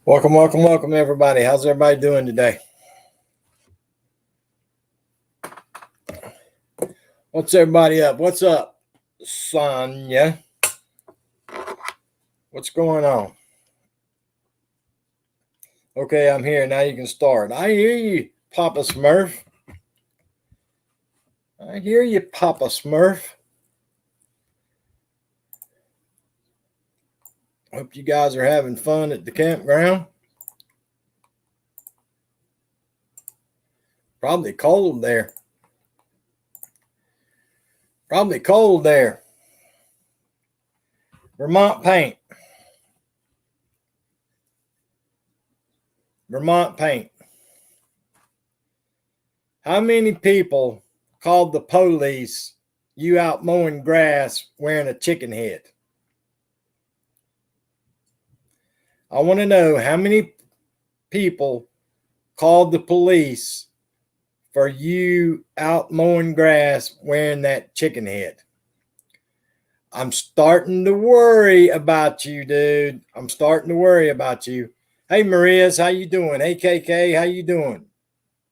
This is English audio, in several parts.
Welcome, everybody. How's everybody doing today? What's everybody up? What's up, Sonya? What's going on? Okay, I'm here. Now you can start. I hear you, Papa Smurf. I hear you, Papa Smurf. Hope you guys are having fun at the campground. Probably cold there. Vermont paint. How many people called the police you out mowing grass wearing a chicken head? I want to know how many people called the police for you out mowing grass wearing that chicken head. I'm starting to worry about you, dude. I'm starting to worry about you. Hey, Maria's, how you doing? Hey, KK, how you doing?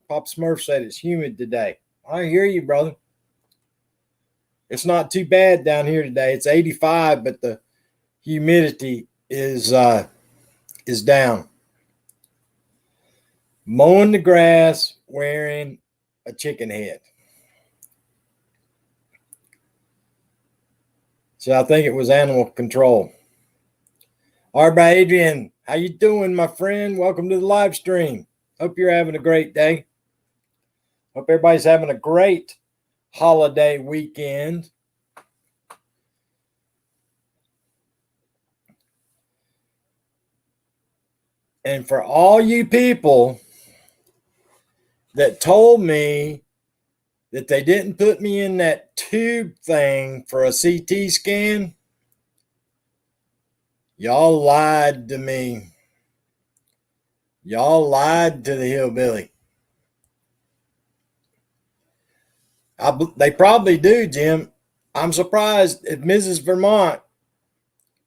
Pop Smurf said it's humid today. I hear you, brother. It's not too bad down here today. It's 85, but the humidity is down. Mowing the grass wearing a chicken head. So I think it was animal control. All right, Adrian, how you doing, my friend? Welcome to the live stream. Hope you're having a great day. Hope everybody's having a great holiday weekend. And for all you people that told me that they didn't put me in that tube thing for a CT scan, y'all lied to me. Y'all lied to the hillbilly. They probably do, Jim. I'm surprised if Mrs. Vermont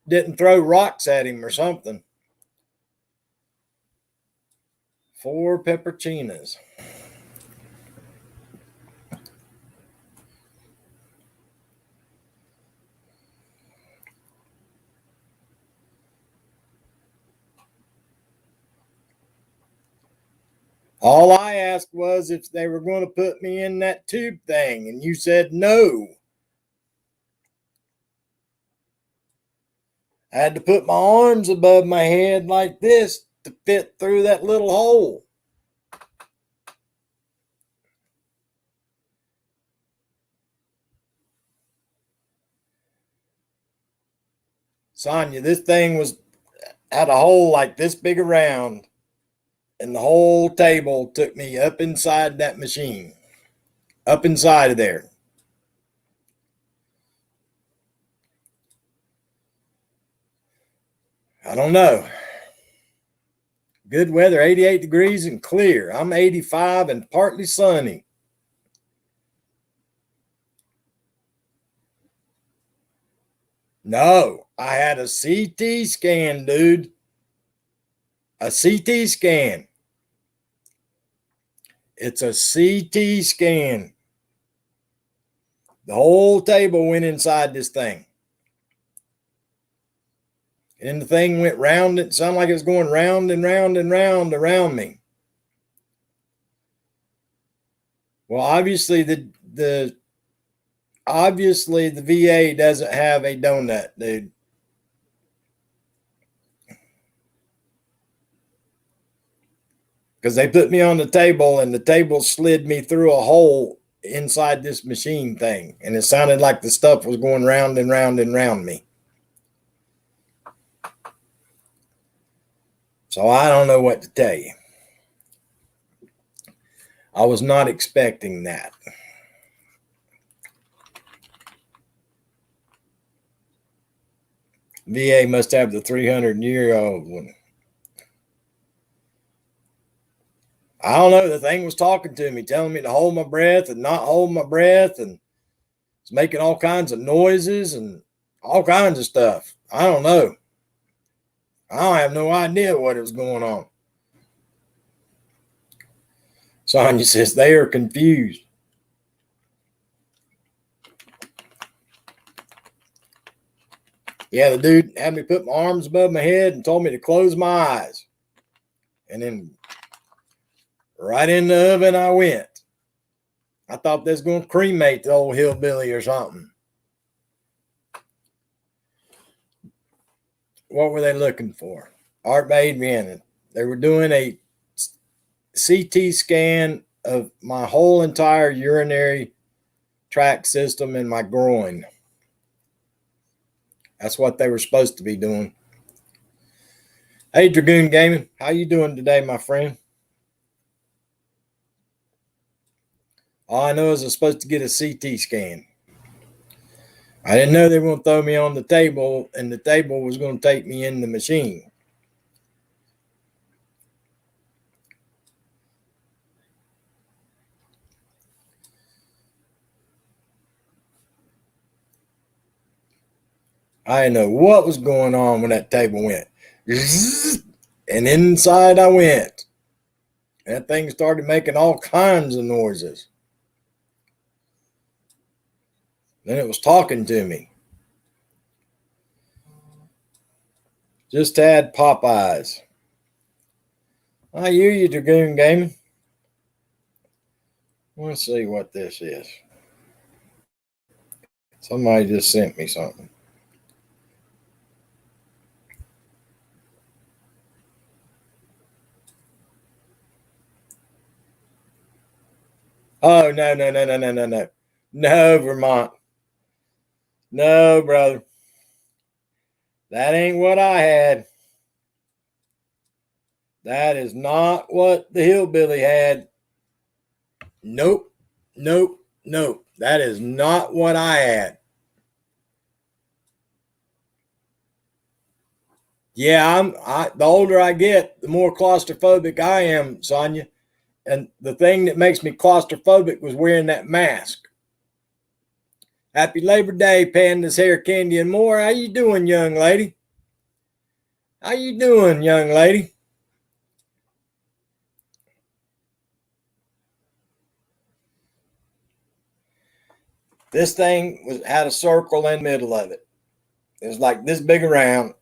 didn't throw rocks at him or something. 4 pepperoncinos. All I asked was if they were going to put me in that tube thing, and you said no. I had to put my arms above my head like this to fit through that little hole. Sonya, this thing had a hole like this big around, and the whole table took me up inside that machine, up inside of there. I don't know. Good weather, 88 degrees and clear. I'm 85 and partly sunny. No, I had a CT scan, dude. A CT scan. It's a CT scan. The whole table went inside this thing. And the thing went round. It sounded like it was going round and round and round around me. Well, obviously the VA doesn't have a donut, dude. Because they put me on the table and the table slid me through a hole inside this machine thing. And it sounded like the stuff was going round and round and round me. So I don't know what to tell you. I was not expecting that. VA must have the 300-year-old one. I don't know. The thing was talking to me, telling me to hold my breath and not hold my breath, and it's making all kinds of noises and all kinds of stuff. I don't know. I don't have no idea what was going on. Sonia says they are confused. Yeah, the dude had me put my arms above my head and told me to close my eyes. And then right in the oven I went. I thought they was going to cremate the old hillbilly or something. What were they looking for? Art Adrian. They were doing a CT scan of my whole entire urinary tract system in my groin. That's what they were supposed to be doing. Hey, Dragoon Gaming, how you doing today, my friend? All I know is I'm supposed to get a CT scan. I didn't know they were going to throw me on the table, and the table was going to take me in the machine. I didn't know what was going on when that table went. And inside I went. That thing started making all kinds of noises. Then it was talking to me. Just had Popeyes. I hear you, Dragoon Gaming. Let's see what this is. Somebody just sent me something. Oh, no. No, Vermont. No, brother. That ain't what I had. That is not what the hillbilly had. Nope. That is not what I had. Yeah, the older I get, the more claustrophobic I am, Sonia. And the thing that makes me claustrophobic was wearing that mask. Happy Labor Day, Panda's Hair, Candy, and more. How you doing, young lady? How you doing, young lady? This thing had a circle in the middle of it. It was like this big around.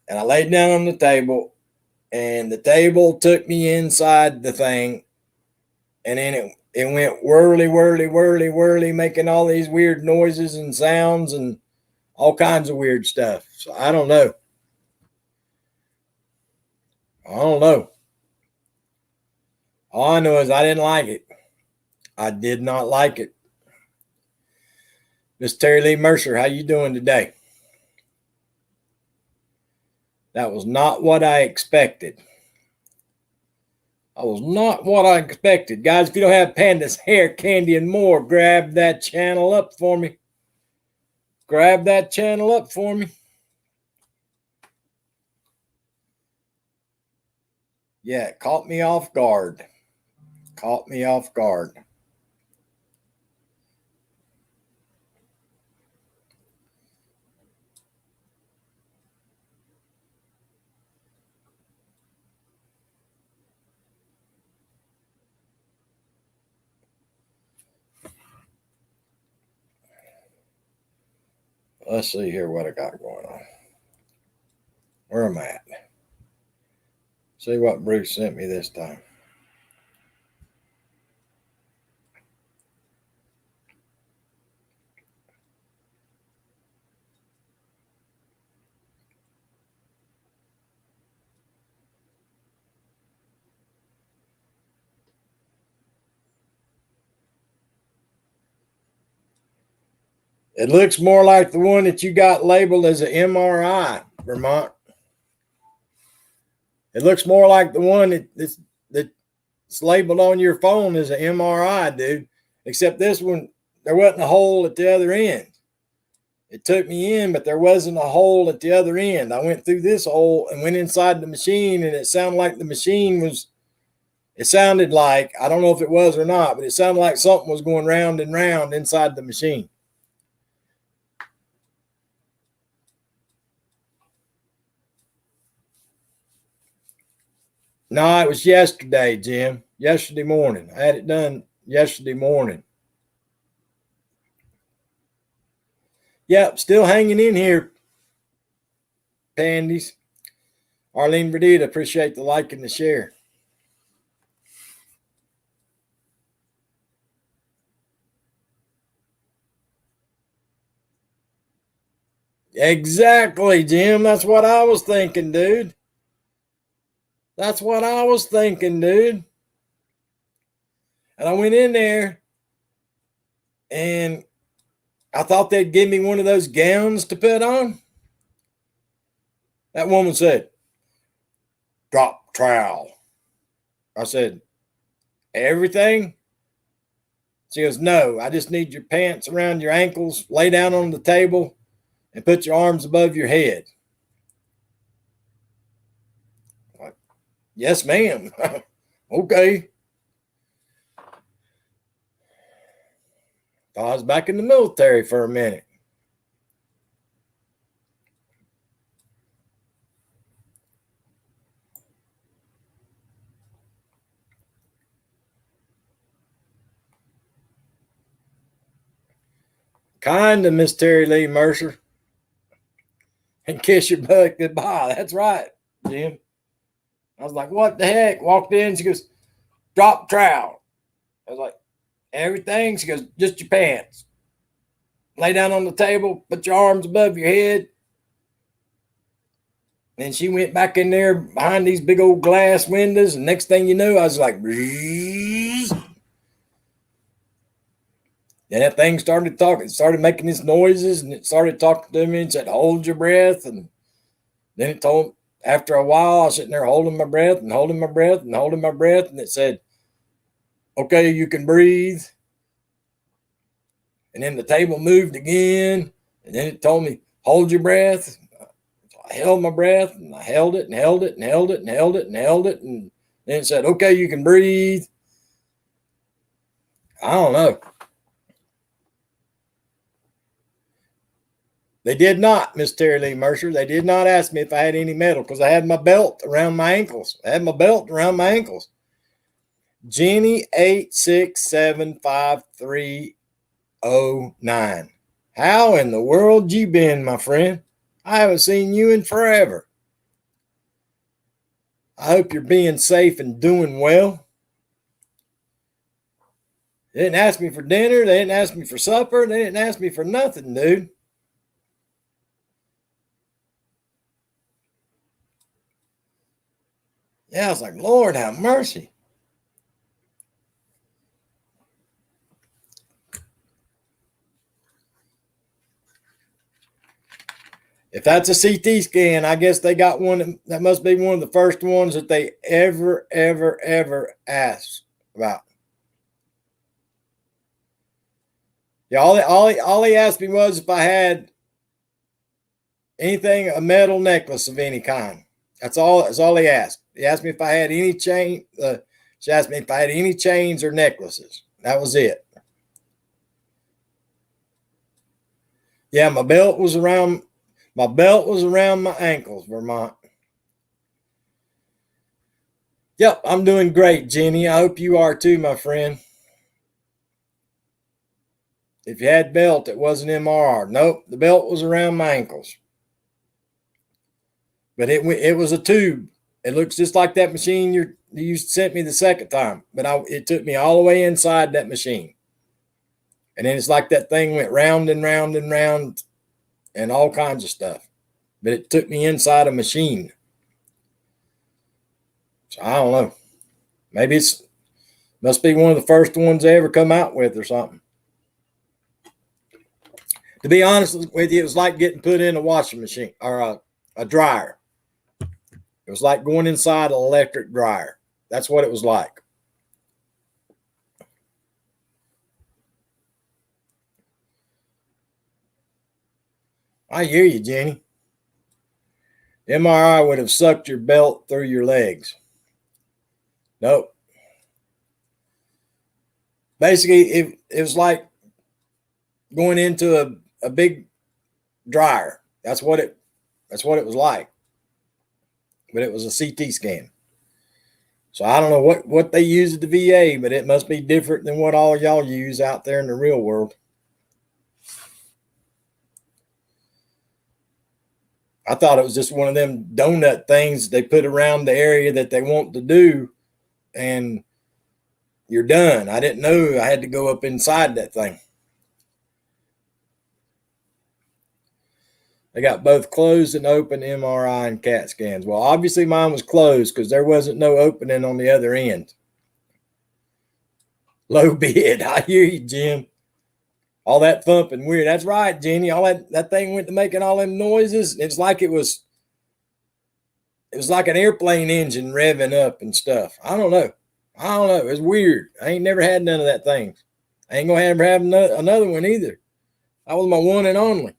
And I laid down on the table, and the table took me inside the thing, and then it went whirly, making all these weird noises and sounds and all kinds of weird stuff. So I don't know. All I know is I didn't like it. I did not like it. Miss Terry Lee Mercer, how you doing today? That was not what I expected. That was not what I expected. Guys, if you don't have Panda's Hair, Candy, and more, grab that channel up for me. Grab that channel up for me. Yeah, it caught me off guard. Caught me off guard. Let's see here what I got going on. Where am I at? See what Bruce sent me this time. It looks more like the one that you got labeled as an MRI, Vermont. It looks more like the one that's labeled on your phone as an MRI, dude. Except this one, there wasn't a hole at the other end. It took me in, but there wasn't a hole at the other end. I went through this hole and went inside the machine, and it sounded like the machine was, it sounded like, I don't know if it was or not, but it sounded like something was going round and round inside the machine. No, it was yesterday, Jim. Yesterday morning. I had it done yesterday morning. Yep, still hanging in here, pandies. Arlene Verdita, appreciate the like and the share. Exactly, Jim. That's what I was thinking, dude. That's what I was thinking, dude. And I went in there and I thought they'd give me one of those gowns to put on. That woman said, drop trowel. I said, everything? She goes, no, I just need your pants around your ankles, lay down on the table, and put your arms above your head. Like, yes, ma'am. Okay. I was back in the military for a minute. Kind of Miss Terry Lee Mercer. And kiss your butt goodbye. That's right, Jim. I was like, what the heck? Walked in. She goes, drop trowel. I was like, everything? She goes, just your pants. Lay down on the table, put your arms above your head. And she went back in there behind these big old glass windows. And next thing you know, I was like, Breeze. And that thing started talking. It started making these noises and it started talking to me and said, hold your breath. And then it told, after a while, I was sitting there holding my breath and holding my breath and holding my breath. And it said, okay, you can breathe. And then the table moved again. And then it told me, hold your breath. I held my breath and I held it and held it and held it and held it and held it. And then it said, okay, you can breathe. I don't know. They did not, Miss Terry Lee Mercer. They did not ask me if I had any metal because I had my belt around my ankles. I had my belt around my ankles. Jenny 8675309. How in the world you been, my friend? I haven't seen you in forever. I hope you're being safe and doing well. They didn't ask me for dinner. They didn't ask me for supper. They didn't ask me for nothing, dude. Yeah, I was like, Lord, have mercy. If that's a CT scan, I guess they got one. That must be one of the first ones that they ever asked about. Yeah, all he asked me was if I had anything, a metal necklace of any kind. That's all he asked. He asked me if I had any chain. She asked me if I had any chains or necklaces. That was it. Yeah, my belt was around my ankles, Vermont. Yep, I'm doing great, Jenny. I hope you are too, my friend. If you had belt, it wasn't MRR. Nope, the belt was around my ankles. But it was a tube. It looks just like that machine you sent me the second time. But it took me all the way inside that machine. And then it's like that thing went round and round and round and all kinds of stuff. But it took me inside a machine. So I don't know. Maybe it's must be one of the first ones they ever come out with or something. To be honest with you, it was like getting put in a washing machine or a dryer. It was like going inside an electric dryer. That's what it was like. I hear you, Jenny. MRI would have sucked your belt through your legs. Nope. Basically, it was like going into a big dryer. That's what it was like. But it was a CT scan. So I don't know what they use at the VA, but it must be different than what all y'all use out there in the real world. I thought it was just one of them donut things they put around the area that they want to do, and you're done. I didn't know I had to go up inside that thing. They got both closed and open MRI and CAT scans. Well, obviously mine was closed because there wasn't no opening on the other end. Low bid. I hear you, Jim. All that thumping weird. That's right, Jenny. All that thing went to making all them noises. It's like it was like an airplane engine revving up and stuff. I don't know. It's weird. I ain't never had none of that thing. I ain't gonna ever have another one either. That was my one and only.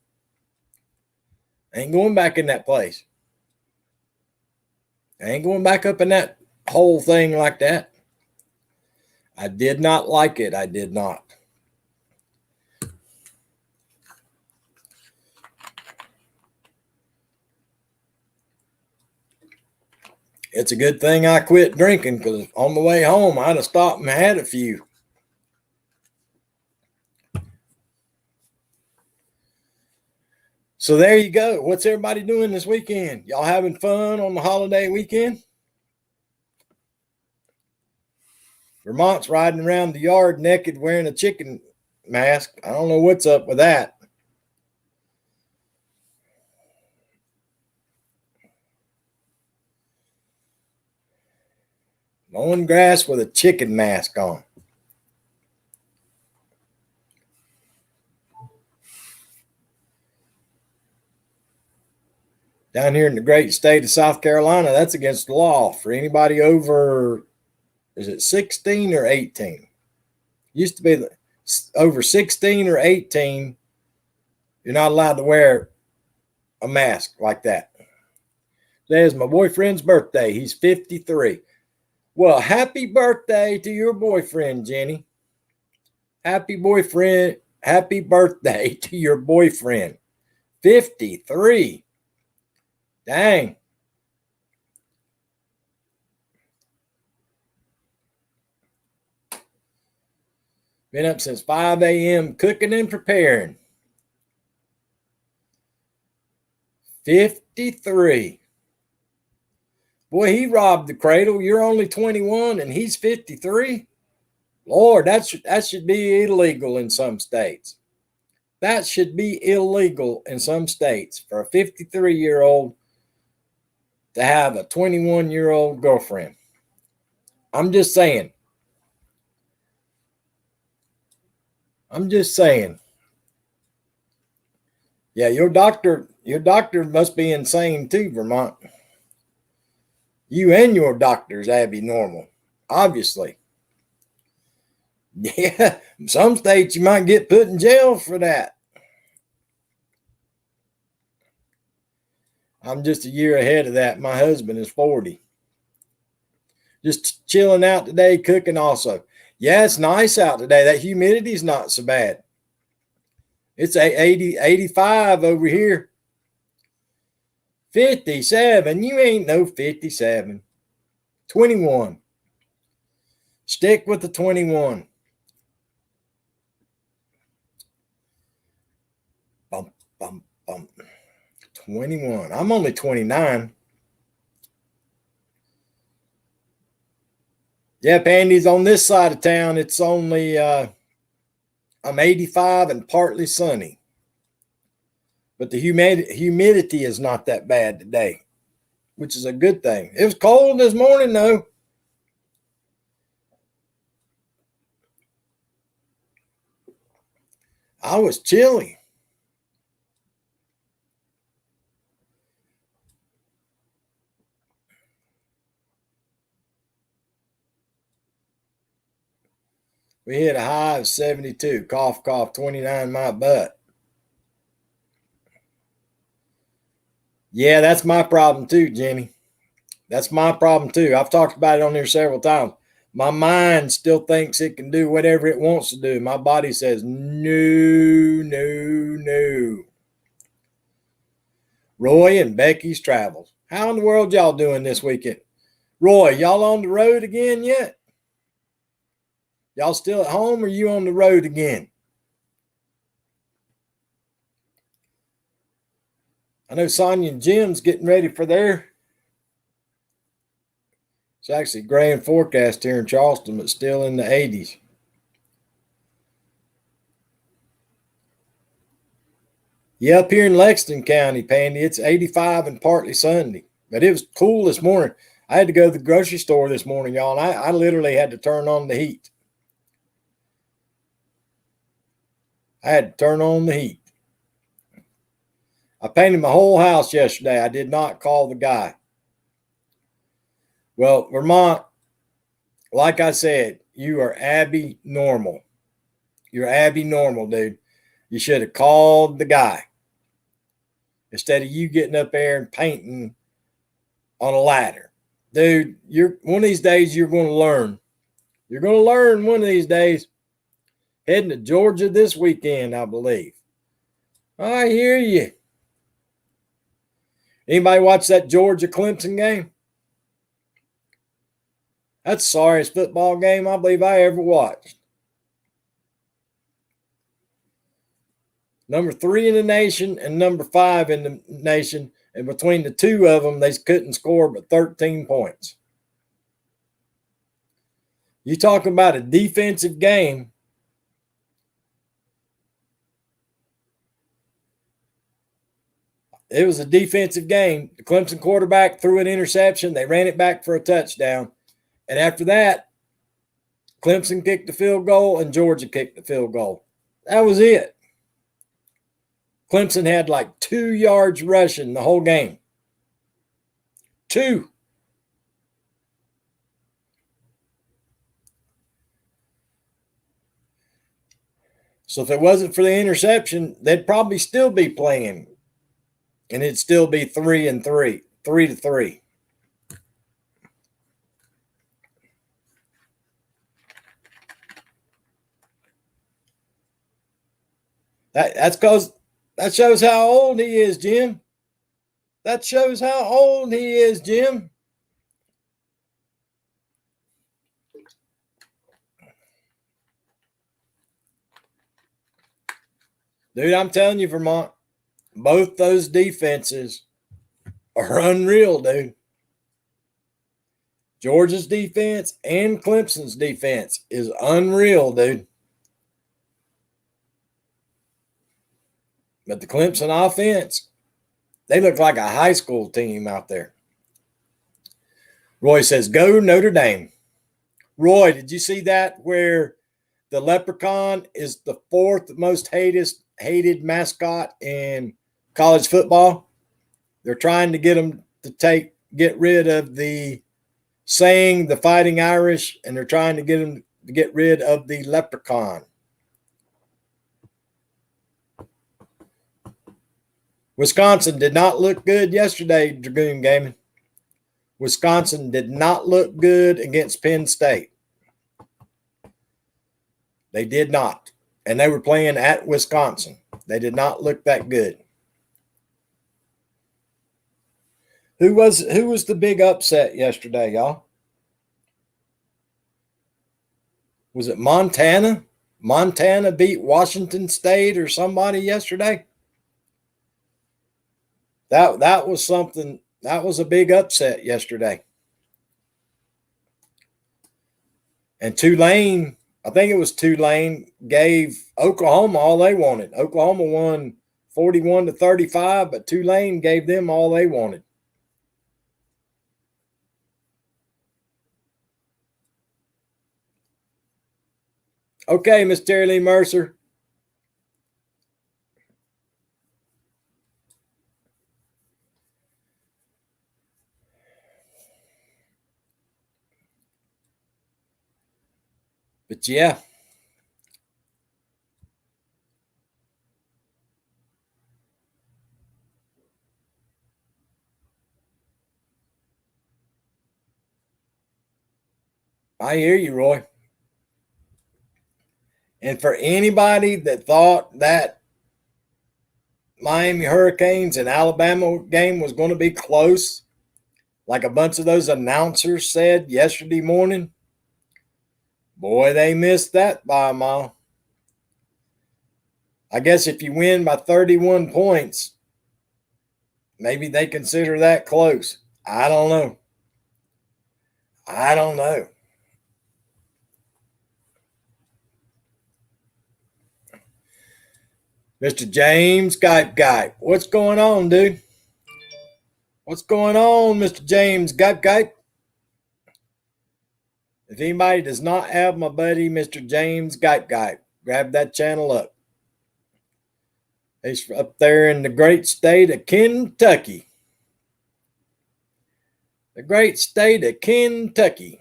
I ain't going back in that place. I ain't going back up in that whole thing like that. I did not like it. I did not. It's a good thing I quit drinking because on the way home, I'd have stopped and had a few. So there you go. What's everybody doing this weekend? Y'all having fun on the holiday weekend? Vermont's riding around the yard naked wearing a chicken mask. I don't know what's up with that. Mowing grass with a chicken mask on. Down here in the great state of South Carolina, that's against the law for anybody over, is it 16 or 18? Used to be over 16 or 18, you're not allowed to wear a mask like that. Today's my boyfriend's birthday. He's 53. Well, happy birthday to your boyfriend, Jenny. Happy birthday to your boyfriend. 53. Dang. Been up since 5 a.m. cooking and preparing. 53. Boy, he robbed the cradle. You're only 21 and he's 53. Lord, that should be illegal in some states. That should be illegal in some states for a 53-year-old to have a 21-year-old girlfriend. I'm just saying. Yeah, your doctor must be insane too, Vermont. You and your doctor's abnormal, obviously. Yeah, some states you might get put in jail for that. I'm just a year ahead of that. My husband is 40. Just chilling out today, cooking also. Yeah, it's nice out today. That humidity's not so bad. It's 85 over here. 57. You ain't no 57. 21. Stick with the 21. Bump, bump, bump. 21. I'm only 29. Yep, Andy's on this side of town. It's only, I'm 85 and partly sunny. But the humidity is not that bad today, which is a good thing. It was cold this morning, though. I was chilly. We hit a high of 72. Cough, cough, 29 my butt. Yeah, that's my problem too, Jenny. That's my problem too. I've talked about it on here several times. My mind still thinks it can do whatever it wants to do. My body says, no, no, no. Roy and Becky's Travels. How in the world y'all doing this weekend? Roy, y'all on the road again yet? Y'all still at home or you on the road again? I know Sonia and Jim's getting ready for their. It's actually grand forecast here in Charleston, but still in the 80s. Yeah, up here in Lexington County, Pandy, it's 85 and partly sunny. But it was cool this morning. I had to go to the grocery store this morning, y'all, and I literally had to turn on the heat. I had to turn on the heat. I painted my whole house yesterday. I did not call the guy. Well, Vermont, like I said, you are Abby normal. You're Abby normal, dude. You should have called the guy instead of you getting up there and painting on a ladder. Dude, you're one of these days you're going to learn. You're going to learn one of these days. Heading to Georgia this weekend, I believe. I hear you. Anybody watch that Georgia Clemson game? That's the sorriest football game I believe I ever watched. Number 3 in the nation and number 5 in the nation. And between the two of them, they couldn't score but 13 points. You talking about a defensive game. It was a defensive game. The Clemson quarterback threw an interception. They ran it back for a touchdown. And after that, Clemson kicked the field goal and Georgia kicked the field goal. That was it. Clemson had like 2 yards rushing the whole game. 2. So if it wasn't for the interception, they'd probably still be playing. And it'd still be 3-3, 3-3. That's because that shows how old he is, Jim. That shows how old he is, Jim. Dude, I'm telling you, Vermont, both those defenses are unreal, dude. Georgia's defense and Clemson's defense is unreal, dude. But the Clemson offense, they look like a high school team out there. Roy says, go Notre Dame. Roy, did you see that where the leprechaun is the 4th most hated mascot in college football? They're trying to get them to get rid of the saying the Fighting Irish, and they're trying to get them to get rid of the leprechaun. Wisconsin did not look good yesterday, Dragoon Gaming. Wisconsin did not look good against Penn State. They did not. And they were playing at Wisconsin. They did not look that good. Who was the big upset yesterday, y'all? Was it Montana? Montana beat Washington State or somebody yesterday? That was something. That was a big upset yesterday. And Tulane, I think it was Tulane, gave Oklahoma all they wanted. Oklahoma won 41-35, but Tulane gave them all they wanted. Okay, Miss Terry Lee Mercer. But yeah. I hear you, Roy. And for anybody that thought that Miami Hurricanes and Alabama game was going to be close, like a bunch of those announcers said yesterday morning, boy, they missed that by a mile. I guess if you win by 31 points, maybe they consider that close. I don't know. I don't know. Mr. James Gipe. What's going on, dude? What's going on, Mr. James Gipe? If anybody does not have my buddy, Mr. James Gipe, grab that channel up. He's up there in the great state of Kentucky. The great state of Kentucky.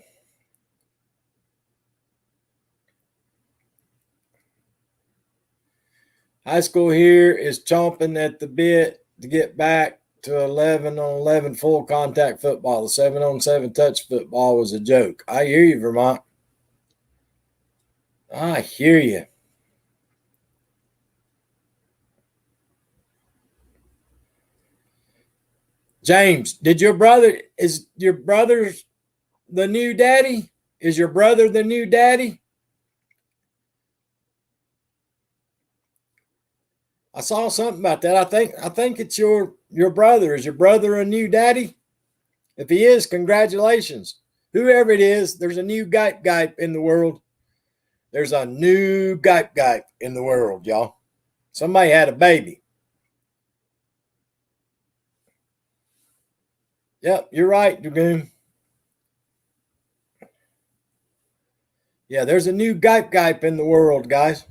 High school here is chomping at the bit to get back to 11-on-11 full contact football. The 7-on-7 touch football was a joke. I hear you, Vermont. I hear you. James, is your brother's the new daddy? Is your brother the new daddy? I saw something about that. I think it's your brother. Is your brother a new daddy? If he is, congratulations. Whoever it is, there's a new Gipe in the world. There's a new Gipe in the world, y'all. Somebody had a baby. Yep, you're right, Dragoon. Yeah, there's a new Gipe in the world, guys.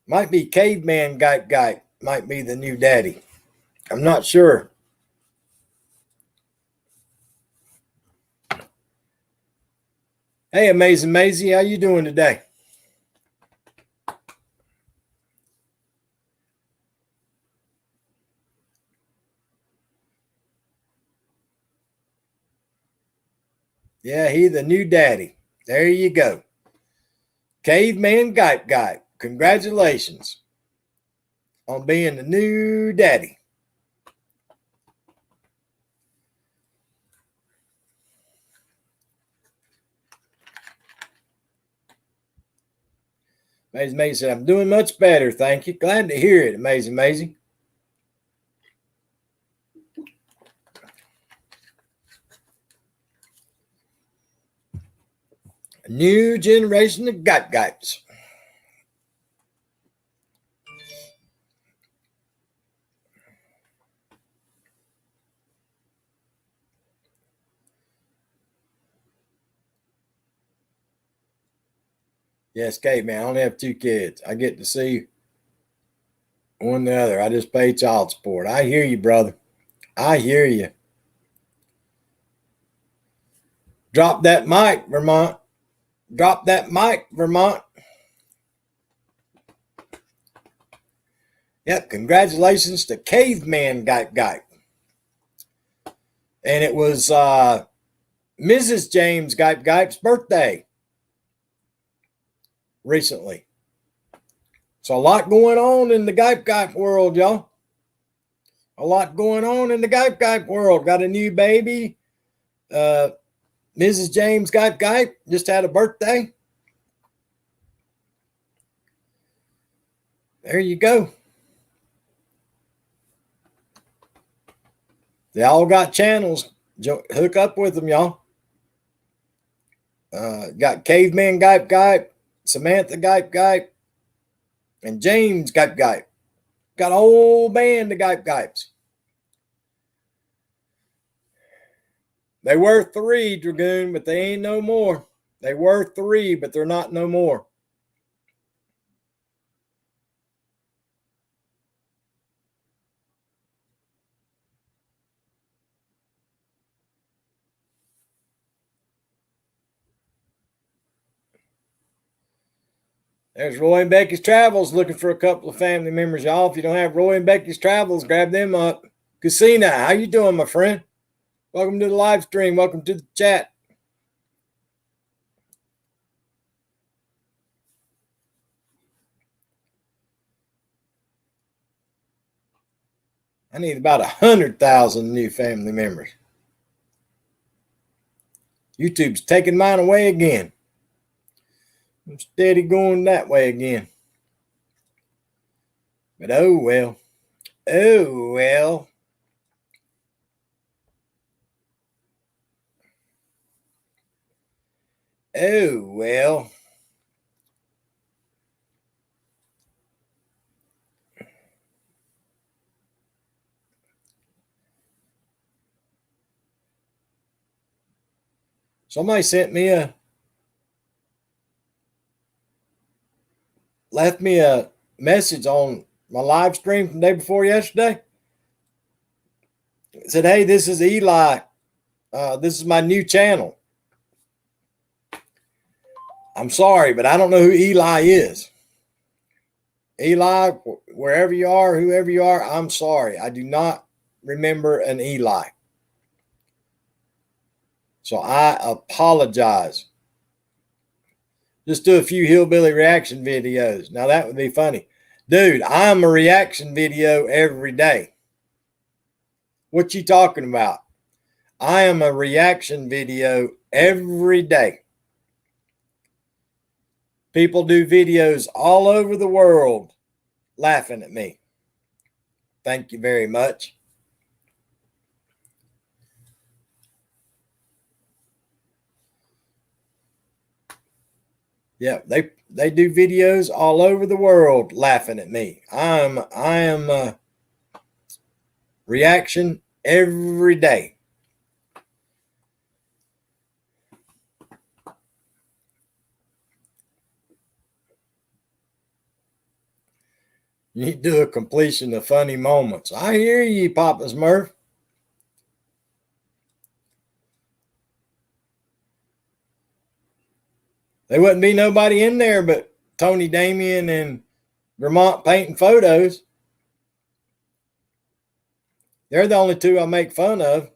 Might be Caveman Gipe. Might be the new daddy. I'm not sure. Hey, Amazing Maisie, how you doing today? Yeah, he the new daddy. There you go. Caveman Gipe. Congratulations on being the new daddy. Amazing Maisie said, I'm doing much better. Thank you. Glad to hear it, Amazing Maisie. A new generation of Gipes. Yes, Caveman. I only have 2 kids. I get to see one or the other. I just pay child support. I hear you, brother. I hear you. Drop that mic, Vermont. Drop that mic, Vermont. Yep, congratulations to Caveman Gipe. And it was Mrs. James Gipe's birthday recently. So a lot going on in the Gipe world, y'all. A lot going on in the Gipe world. Got a new baby. Mrs. James Gipe just had a birthday. There you go. They all got channels. Hook up with them, y'all. Got Caveman Gipe, Samantha Gipe, and James Gipe. Got a whole band of Gipes. They were 3, Dragoon, but they ain't no more. They were 3, but they're not no more. There's Roy and Becky's Travels looking for a couple of family members, y'all. If you don't have Roy and Becky's Travels, grab them up. Casina, how you doing, my friend? Welcome to the live stream. Welcome to the chat. I need about 100,000 new family members. YouTube's taking mine away again. I'm steady going that way again. But oh well. Oh well. Oh well. Somebody left me a message on my live stream from the day before yesterday. It said, hey, this is Eli. This is my new channel. I'm sorry, but I don't know who Eli is. Eli, wherever you are, whoever you are, I'm sorry. I do not remember an Eli. So I apologize. Just do a few hillbilly reaction videos. Now that would be funny. Dude, I'm a reaction video every day. What you talking about? I am a reaction video every day. People do videos all over the world laughing at me. Thank you very much. Yeah, they do videos all over the world laughing at me. I am reaction every day. You need to do a completion of funny moments. I hear you, Papa Smurf. There wouldn't be nobody in there but Tony Damien and Vermont painting photos. They're the only two I make fun of.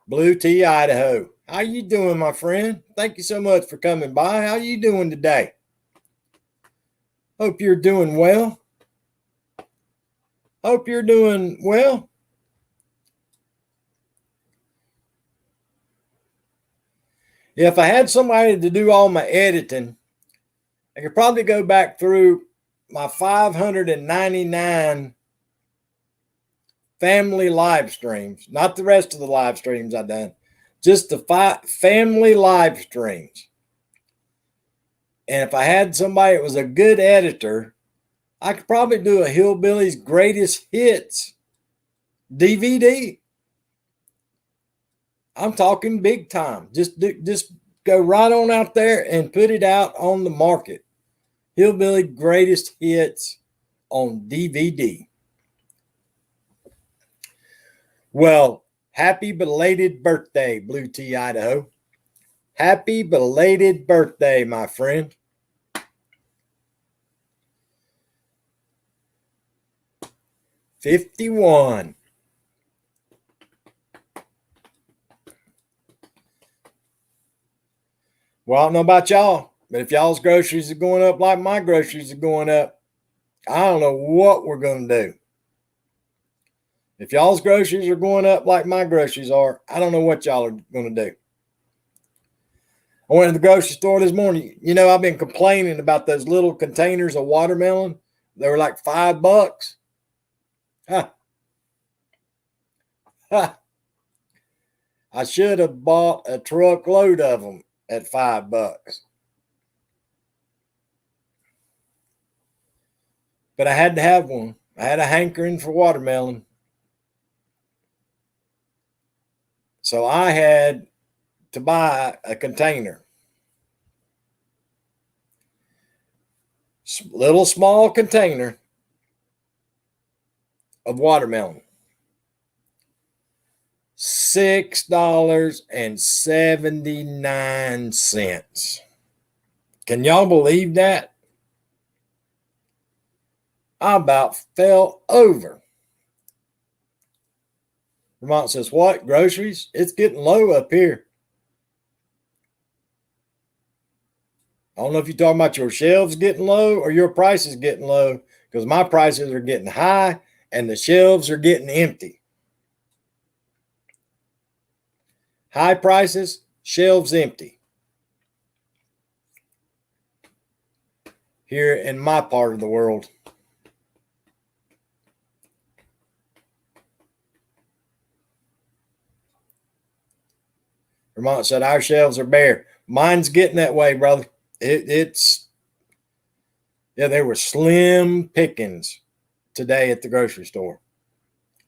Blue Tea, Idaho. How you doing, my friend? Thank you so much for coming by. How you doing today? Hope you're doing well. Hope you're doing well. If I had somebody to do all my editing, I could probably go back through my 599 family live streams, not the rest of the live streams I've done, just the family live streams. And if I had somebody that was a good editor, I could probably do a Hillbilly's Greatest Hits DVD. I'm talking big time. Just go right on out there and put it out on the market. Hillbilly Greatest Hits on DVD. Well, happy belated birthday, Blue Tea, Idaho. Happy belated birthday, my friend. $51. Well, I don't know about y'all, but if y'all's groceries are going up like my groceries are going up, I don't know what we're going to do. If y'all's groceries are going up like my groceries are, I don't know what y'all are going to do. I went to the grocery store this morning. You know, I've been complaining about those little containers of watermelon. They were like $5. Huh. Huh. I should have bought a truckload of them at $5. But I had to have one. I had a hankering for watermelon. So I had to buy a container. Little small container of watermelon. $6.79. Can y'all believe that? I about fell over. Vermont says, what? Groceries? It's getting low up here. I don't know if you're talking about your shelves getting low or your prices getting low, because my prices are getting high and the shelves are getting empty. High prices, shelves empty. Here in my part of the world. Vermont said our shelves are bare. Mine's getting that way, brother. It's there were slim pickings today at the grocery store.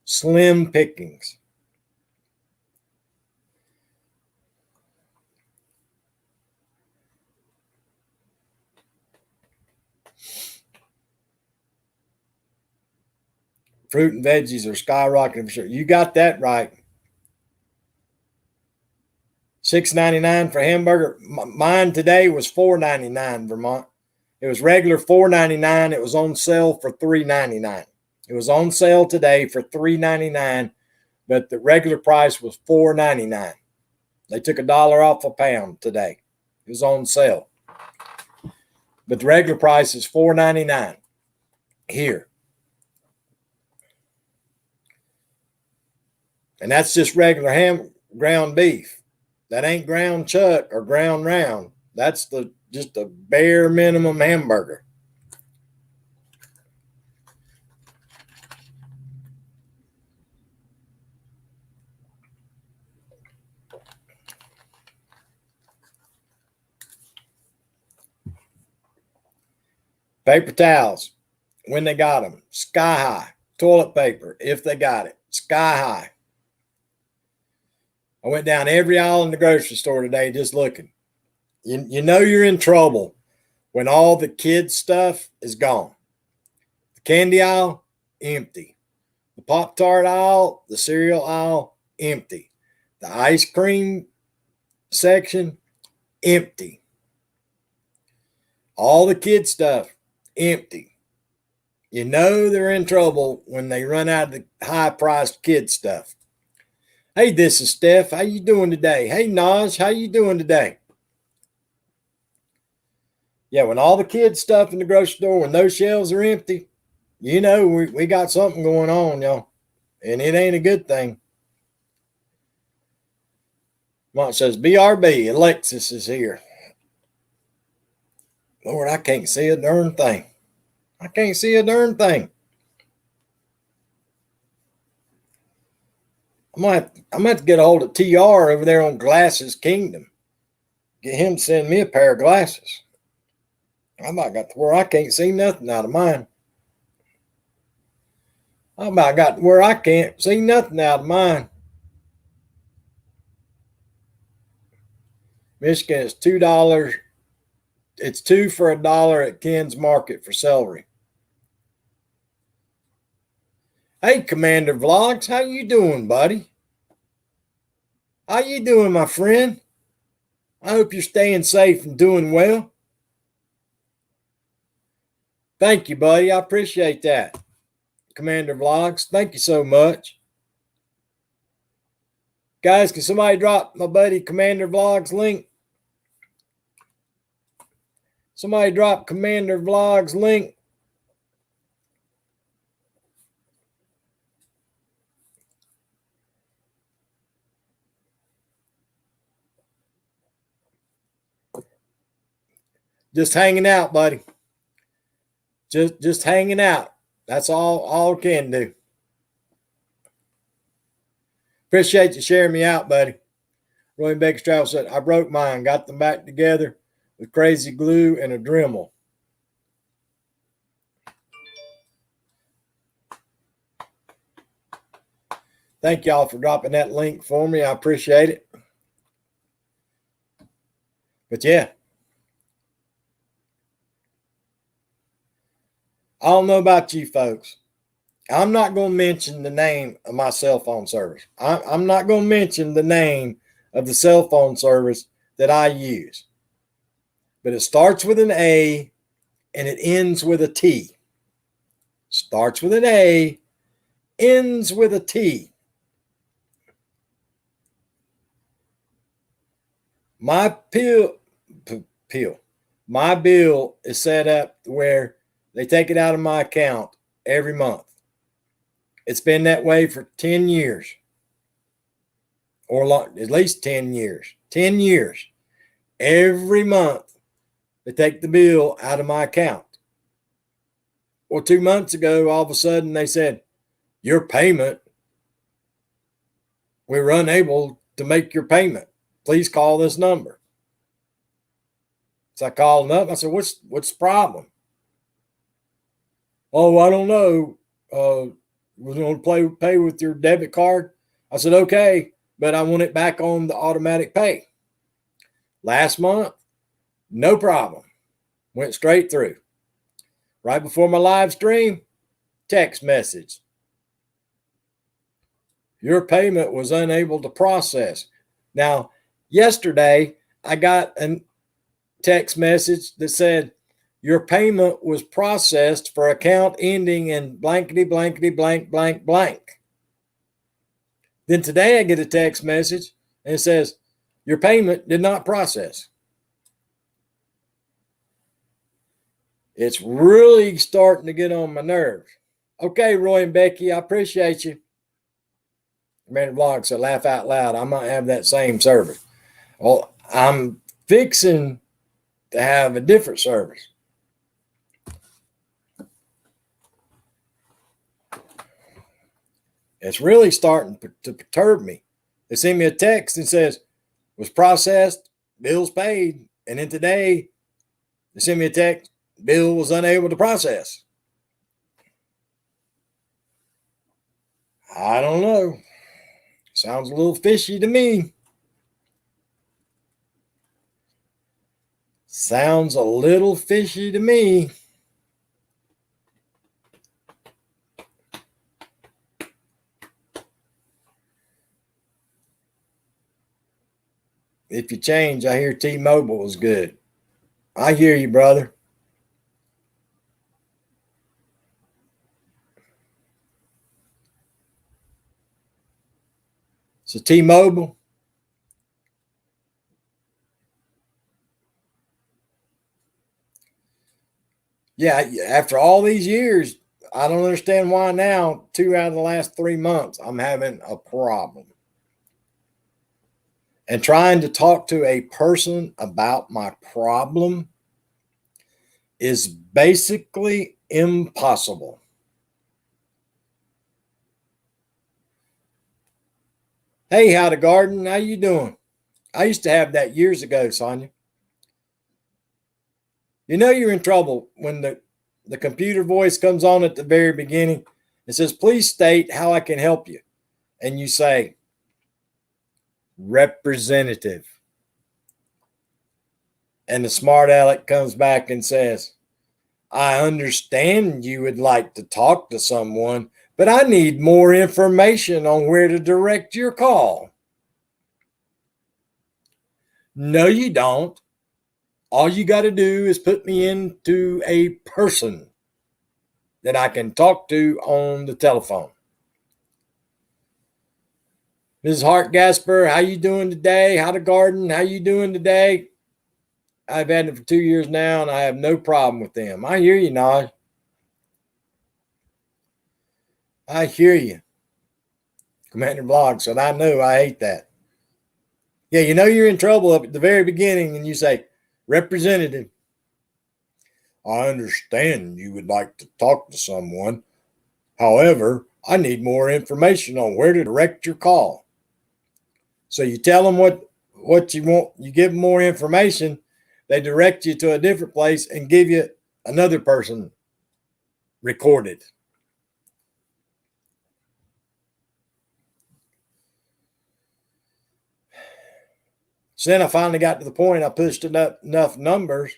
Slim pickings. Fruit and veggies are skyrocketing for sure. You got that right. $6.99 for hamburger. Mine today was $4.99, Vermont. It was regular $4.99. It was on sale for $3.99. It was on sale today for $3.99, but the regular price was $4.99. They took $1 off a pound today. It was on sale. But the regular price is $4.99 here. And that's just regular ground beef. That ain't ground chuck or ground round. That's just the bare minimum hamburger. Paper towels, when they got them, sky high. Toilet paper, if they got it, sky high. I went down every aisle in the grocery store today just looking. You know you're in trouble when all the kids' stuff is gone. The candy aisle, empty. The Pop-Tart aisle, the cereal aisle, empty. The ice cream section, empty. All the kids' stuff, empty. You know they're in trouble when they run out of the high-priced kid stuff. Hey, this is Steph. How you doing today? Hey, Naj, how you doing today? Yeah, when all the kids' stuff in the grocery store, when those shelves are empty, you know we got something going on, y'all. And it ain't a good thing. Mont says, BRB, Alexis is here. Lord, I can't see a darn thing. I can't see a darn thing. I'm gonna have to get a hold of TR over there on Glasses Kingdom. Get him to send me a pair of glasses. I about got to where I can't see nothing out of mine. I about got to where I can't see nothing out of mine. Michigan is $2. It's $2 for $1 at Ken's Market for celery. Hey, Commander Vlogs, how you doing, buddy? How you doing, my friend? I hope you're staying safe and doing well. Thank you, buddy. I appreciate that. Commander Vlogs, thank you so much. Guys, can somebody drop my buddy Commander Vlogs link? Somebody drop Commander Vlogs link. Just hanging out, buddy. Just hanging out. That's all I can do. Appreciate you sharing me out, buddy. Roy Baker Travel said, I broke mine, got them back together with crazy glue and a Dremel. Thank y'all for dropping that link for me. I appreciate it. But yeah. I don't know about you folks. I'm not going to mention the name of my cell phone service. I'm not going to mention the name of the cell phone service that I use. But it starts with an A and it ends with a T. Starts with an A, ends with a T. My My bill is set up where they take it out of my account every month. It's been that way for 10 years or at least 10 years. 10 years. Every month, they take the bill out of my account. Well, 2 months ago, all of a sudden, they said, your payment, we were unable to make your payment. Please call this number. So I called them up. I said, what's the problem? Oh, I don't know. We're going to pay with your debit card. I said, okay, but I want it back on the automatic pay. Last month, no problem. Went straight through. Right before my live stream, text message. Your payment was unable to process. Now, yesterday, I got a text message that said, your payment was processed for account ending in blankety, blankety, blank, blank, blank. Then today I get a text message and it says, your payment did not process. It's really starting to get on my nerves. Okay, Roy and Becky, I appreciate you. Commander Vlog said, laugh out loud. I might have that same service. Well, I'm fixing to have a different service. It's really starting to perturb me. They send me a text and says, was processed, bills paid. And then today, they send me a text, bill was unable to process. I don't know. Sounds a little fishy to me. Sounds a little fishy to me. If you change, I hear T-Mobile is good. I hear you, brother. So T-Mobile. Yeah, after all these years, I don't understand why now, 2 out of the last 3 months, I'm having a problem. And trying to talk to a person about my problem is basically impossible. Hey, How to Garden, how you doing? I used to have that years ago, Sonia. You know you're in trouble when the computer voice comes on at the very beginning. It says, please state how I can help you. And you say, representative. And the smart aleck comes back and says, I understand you would like to talk to someone, but I need more information on where to direct your call. No, you don't. All you got to do is put me into a person that I can talk to on the telephone. Mrs. Hart Gasper, how you doing today? How to Garden, how you doing today? I've had it for 2 years now, and I have no problem with them. I hear you, Naj. I hear you. Commander Vlog said, I know, I hate that. Yeah, you know you're in trouble up at the very beginning, and you say, representative. I understand you would like to talk to someone. However, I need more information on where to direct your call. So you tell them what you want. You give them more information. They direct you to a different place and give you another person recorded. So then I finally got to the point I pushed enough numbers.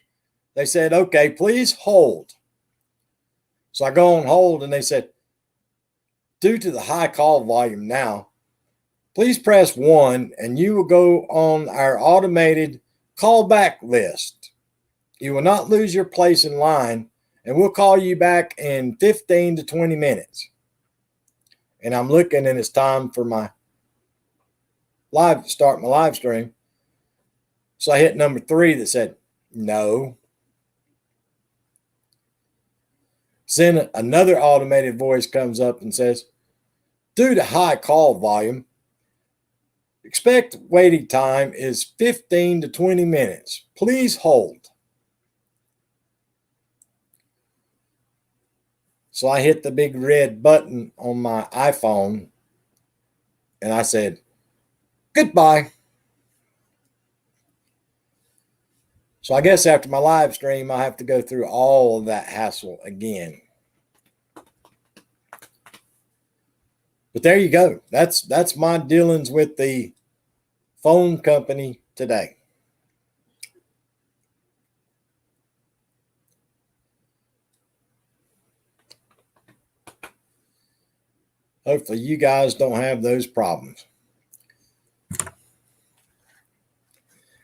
They said, okay, please hold. So I go on hold and they said, due to the high call volume now, please press 1 and you will go on our automated callback list. You will not lose your place in line and we'll call you back in 15 to 20 minutes. And I'm looking and it's time for my live stream. So I hit number 3 that said, no, Then another automated voice comes up and says, due to high call volume, expect waiting time is 15 to 20 minutes. Please hold. So I hit the big red button on my iPhone and I said, goodbye. So I guess after my live stream, I have to go through all of that hassle again. But there you go. That's my dealings with the phone company today. Hopefully you guys don't have those problems.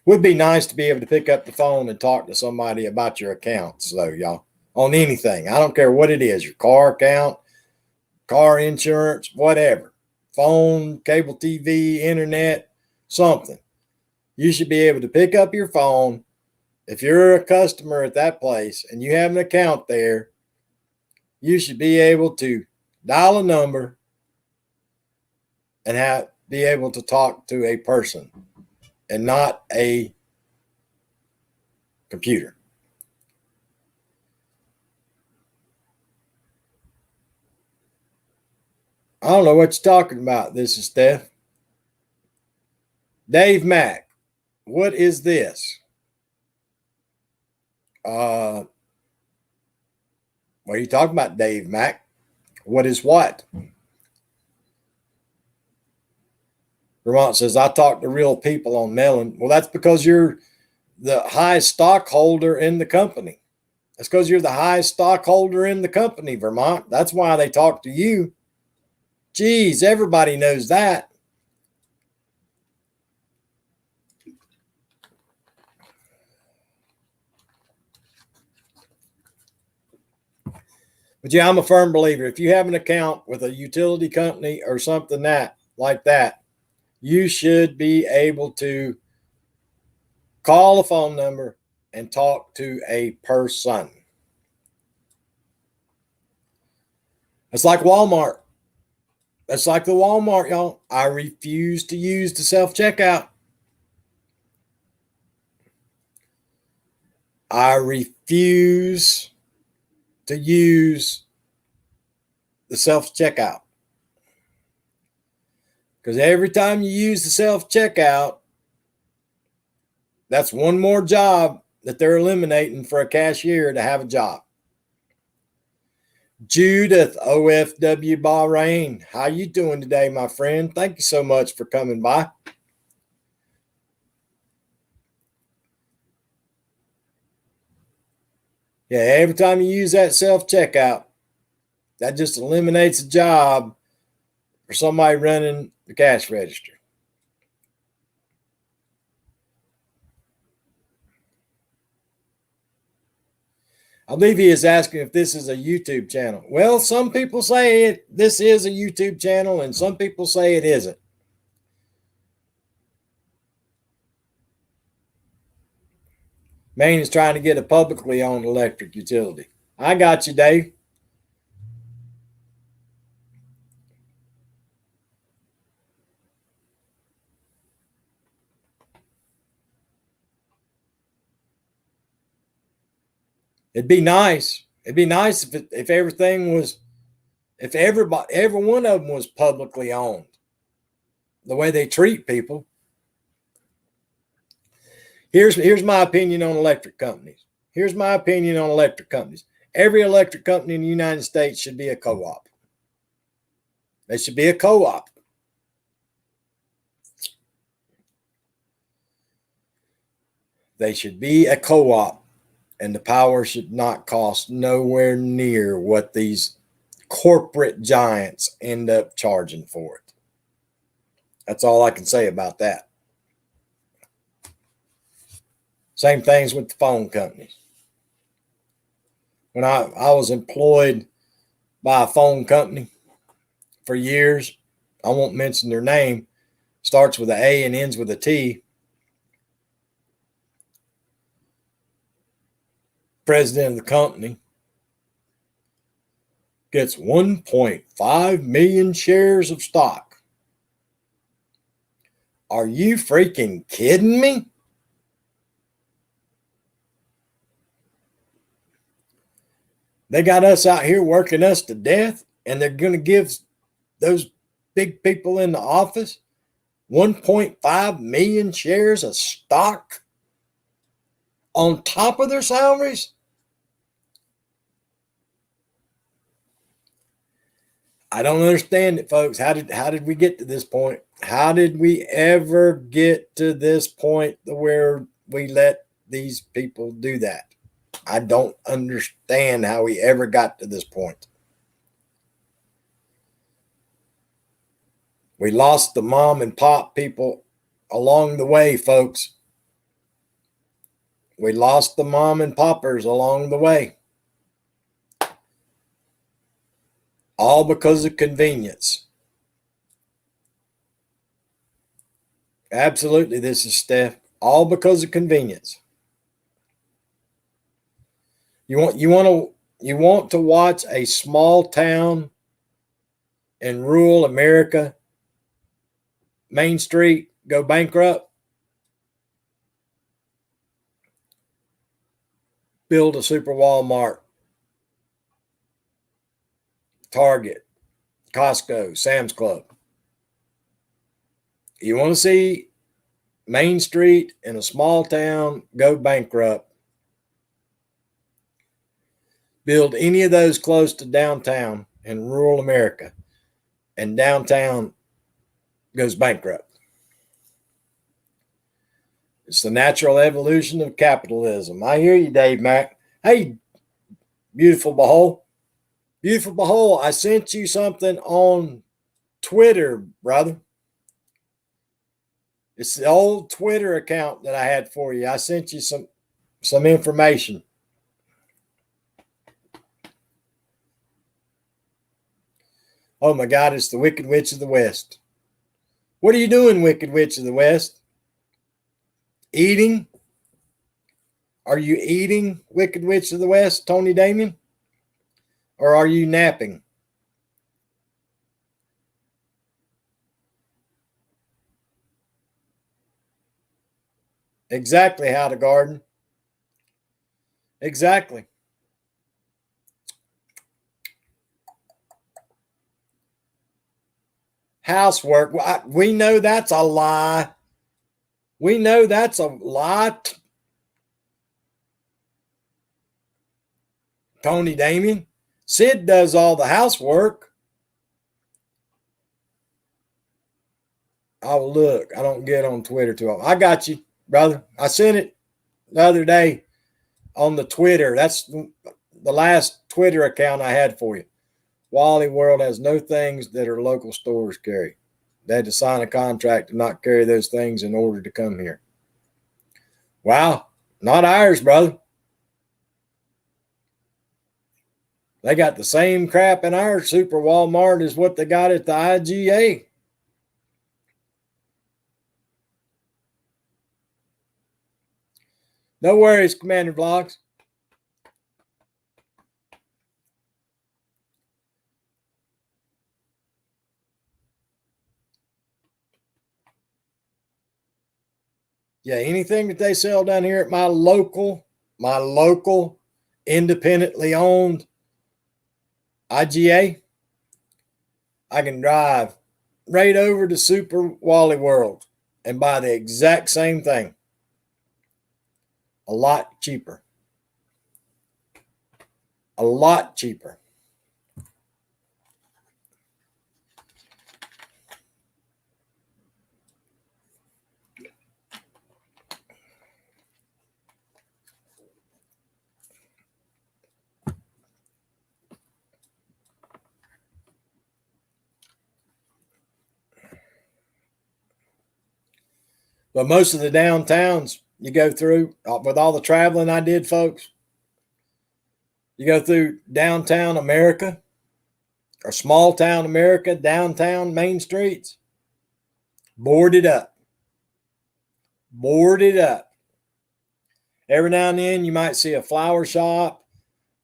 Would be nice to be able to pick up the phone and talk to somebody about your accounts, though, y'all, on anything. I don't care what it is, your car account, car insurance, whatever, phone, cable TV, internet, something. You should be able to pick up your phone. If you're a customer at that place and you have an account there, you should be able to dial a number and be able to talk to a person and not a computer. I don't know what you're talking about. This is Steph. Dave Mack, what is this? What are you talking about, Dave Mack? What is what? Vermont says, I talk to real people on Melon. Well, that's because you're the highest stockholder in the company. That's because you're the highest stockholder in the company, Vermont. That's why they talk to you. Geez, everybody knows that. But yeah, I'm a firm believer. If you have an account with a utility company or something like that, you should be able to call a phone number and talk to a person. It's like Walmart. That's like the Walmart, y'all. I refuse to use the self-checkout. I refuse to use the self-checkout. Because every time you use the self-checkout, that's one more job that they're eliminating for a cashier to have a job. Judith, OFW Bahrain, how you doing today, my friend? Thank you so much for coming by. Yeah, every time you use that self-checkout, that just eliminates a job for somebody running the cash register. I believe he is asking if this is a YouTube channel. Well, some people say this is a YouTube channel, and some people say it isn't. Maine is trying to get a publicly owned electric utility. I got you, Dave. It'd be nice. It'd be nice if everything was, if every one of them was publicly owned. The way they treat people. Here's my opinion on electric companies. Here's my opinion on electric companies. Every electric company in the United States should be a co-op. They should be a co-op. They should be a co-op, and the power should not cost nowhere near what these corporate giants end up charging for it. That's all I can say about that. Same things with the phone companies. When I was employed by a phone company for years, I won't mention their name, starts with an A and ends with a T. President of the company gets 1.5 million shares of stock. Are you freaking kidding me? They got us out here working us to death, and they're going to give those big people in the office 1.5 million shares of stock on top of their salaries? I don't understand it, folks. How did we get to this point? How did we ever get to this point where we let these people do that? I don't understand how we ever got to this point. We lost the mom and pop people along the way, folks. We lost the mom and poppers along the way. All because of convenience. Absolutely, this is Steph. All because of convenience. You want to watch a small town in rural America, Main Street, go bankrupt? Build a super Walmart, Target, Costco, Sam's Club. You want to see Main Street in a small town go bankrupt? Build any of those close to downtown in rural America, and downtown goes bankrupt. It's the natural evolution of capitalism. I hear you, Dave Mack. Hey, beautiful Behole. Beautiful Behole, I sent you something on Twitter, brother. It's the old Twitter account that I had for you. I sent you some information. Oh my God, it's the Wicked Witch of the West. What are you doing, Wicked Witch of the West? Eating? Are you eating, Wicked Witch of the West, Tony Damien? Or are you napping? Exactly how to garden. Exactly. Housework. We know that's a lie. We know that's a lie. Tony Damien. Sid does all the housework. Oh, look, I don't get on Twitter too often. I got you, brother. I sent it the other day on the Twitter. That's the last Twitter account I had for you. Wally World has no things that our local stores carry. They had to sign a contract to not carry those things in order to come here. Wow, not ours, brother. They got the same crap in our super Walmart as what they got at the IGA. No worries, Commander Vlogs. Yeah, anything that they sell down here at my local independently owned IGA, I can drive right over to Super Wally World and buy the exact same thing. A lot cheaper. A lot cheaper. But most of the downtowns you go through, with all the traveling I did, folks, you go through downtown America or small town America, downtown main streets, boarded up. Boarded up. Every now and then you might see a flower shop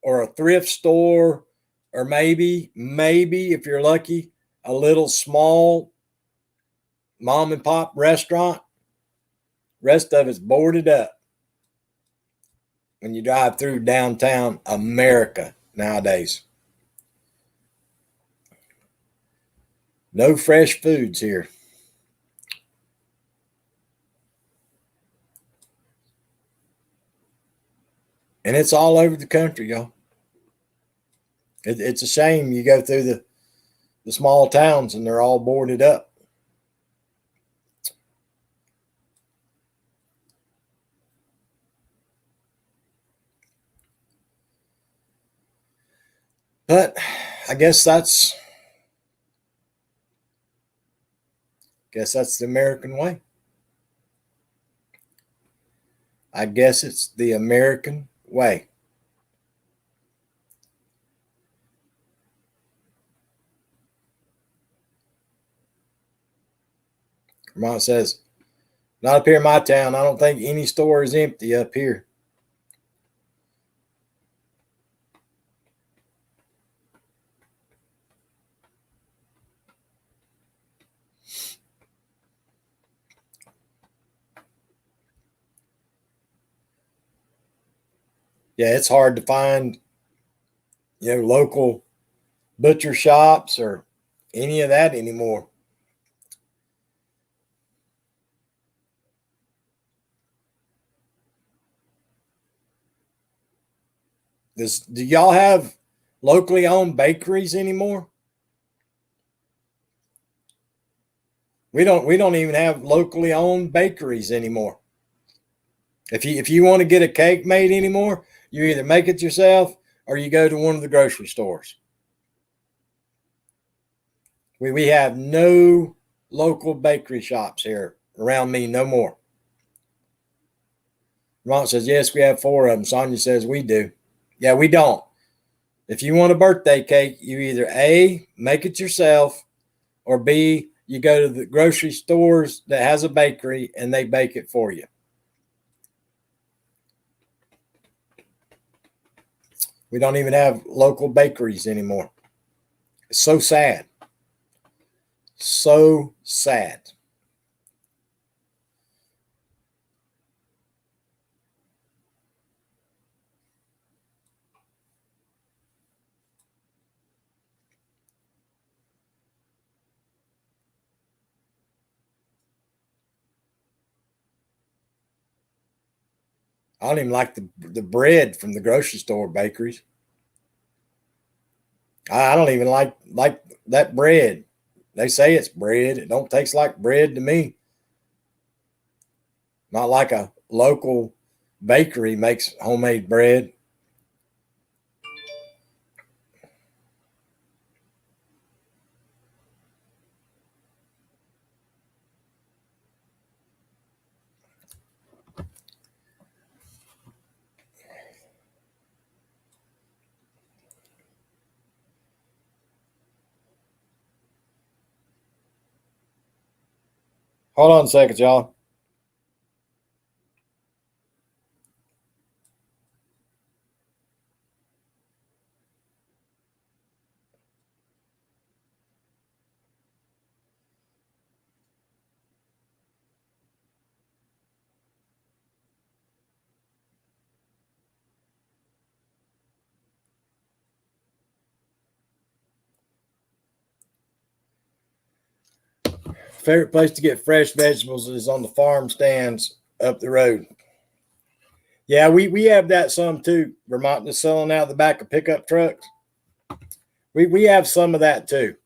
or a thrift store or maybe if you're lucky, a little small mom and pop restaurant. Rest of it's boarded up when you drive through downtown America nowadays. No fresh foods here. And it's all over the country, y'all. It's a shame you go through the small towns and they're all boarded up. But I guess that's the American way. I guess it's the American way. Vermont says, not up here in my town. I don't think any store is empty up here. Yeah, it's hard to find, local butcher shops or any of that anymore. Do y'all have locally owned bakeries anymore? We don't even have locally owned bakeries anymore. If you want to get a cake made anymore, you either make it yourself or you go to one of the grocery stores. We have no local bakery shops here around me no more. Ron says, yes, we have 4 of them. Sonia says, we do. Yeah, we don't. If you want a birthday cake, you either A, make it yourself, or B, you go to the grocery stores that has a bakery and they bake it for you. We don't even have local bakeries anymore. It's so sad. So sad. I don't even like the bread from the grocery store bakeries. I don't even like that bread. They say it's bread. It don't taste like bread to me. Not like a local bakery makes homemade bread. Hold on a second, y'all. Favorite place to get fresh vegetables is on the farm stands up the road. Yeah, we have that some too. Vermont is selling out the back of pickup trucks. We have some of that too.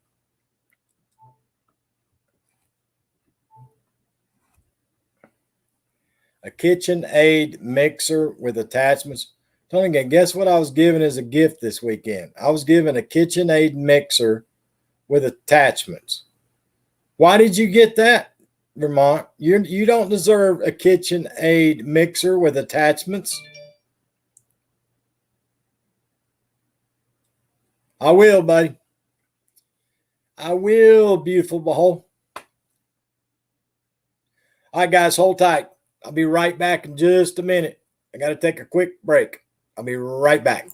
A KitchenAid mixer with attachments. Tony, guess what I was given as a gift this weekend? I was given a KitchenAid mixer with attachments. Why did you get that, Vermont? You don't deserve a KitchenAid mixer with attachments. I will, buddy. I will, beautiful behold. All right, guys, hold tight. I'll be right back in just a minute. I got to take a quick break. I'll be right back.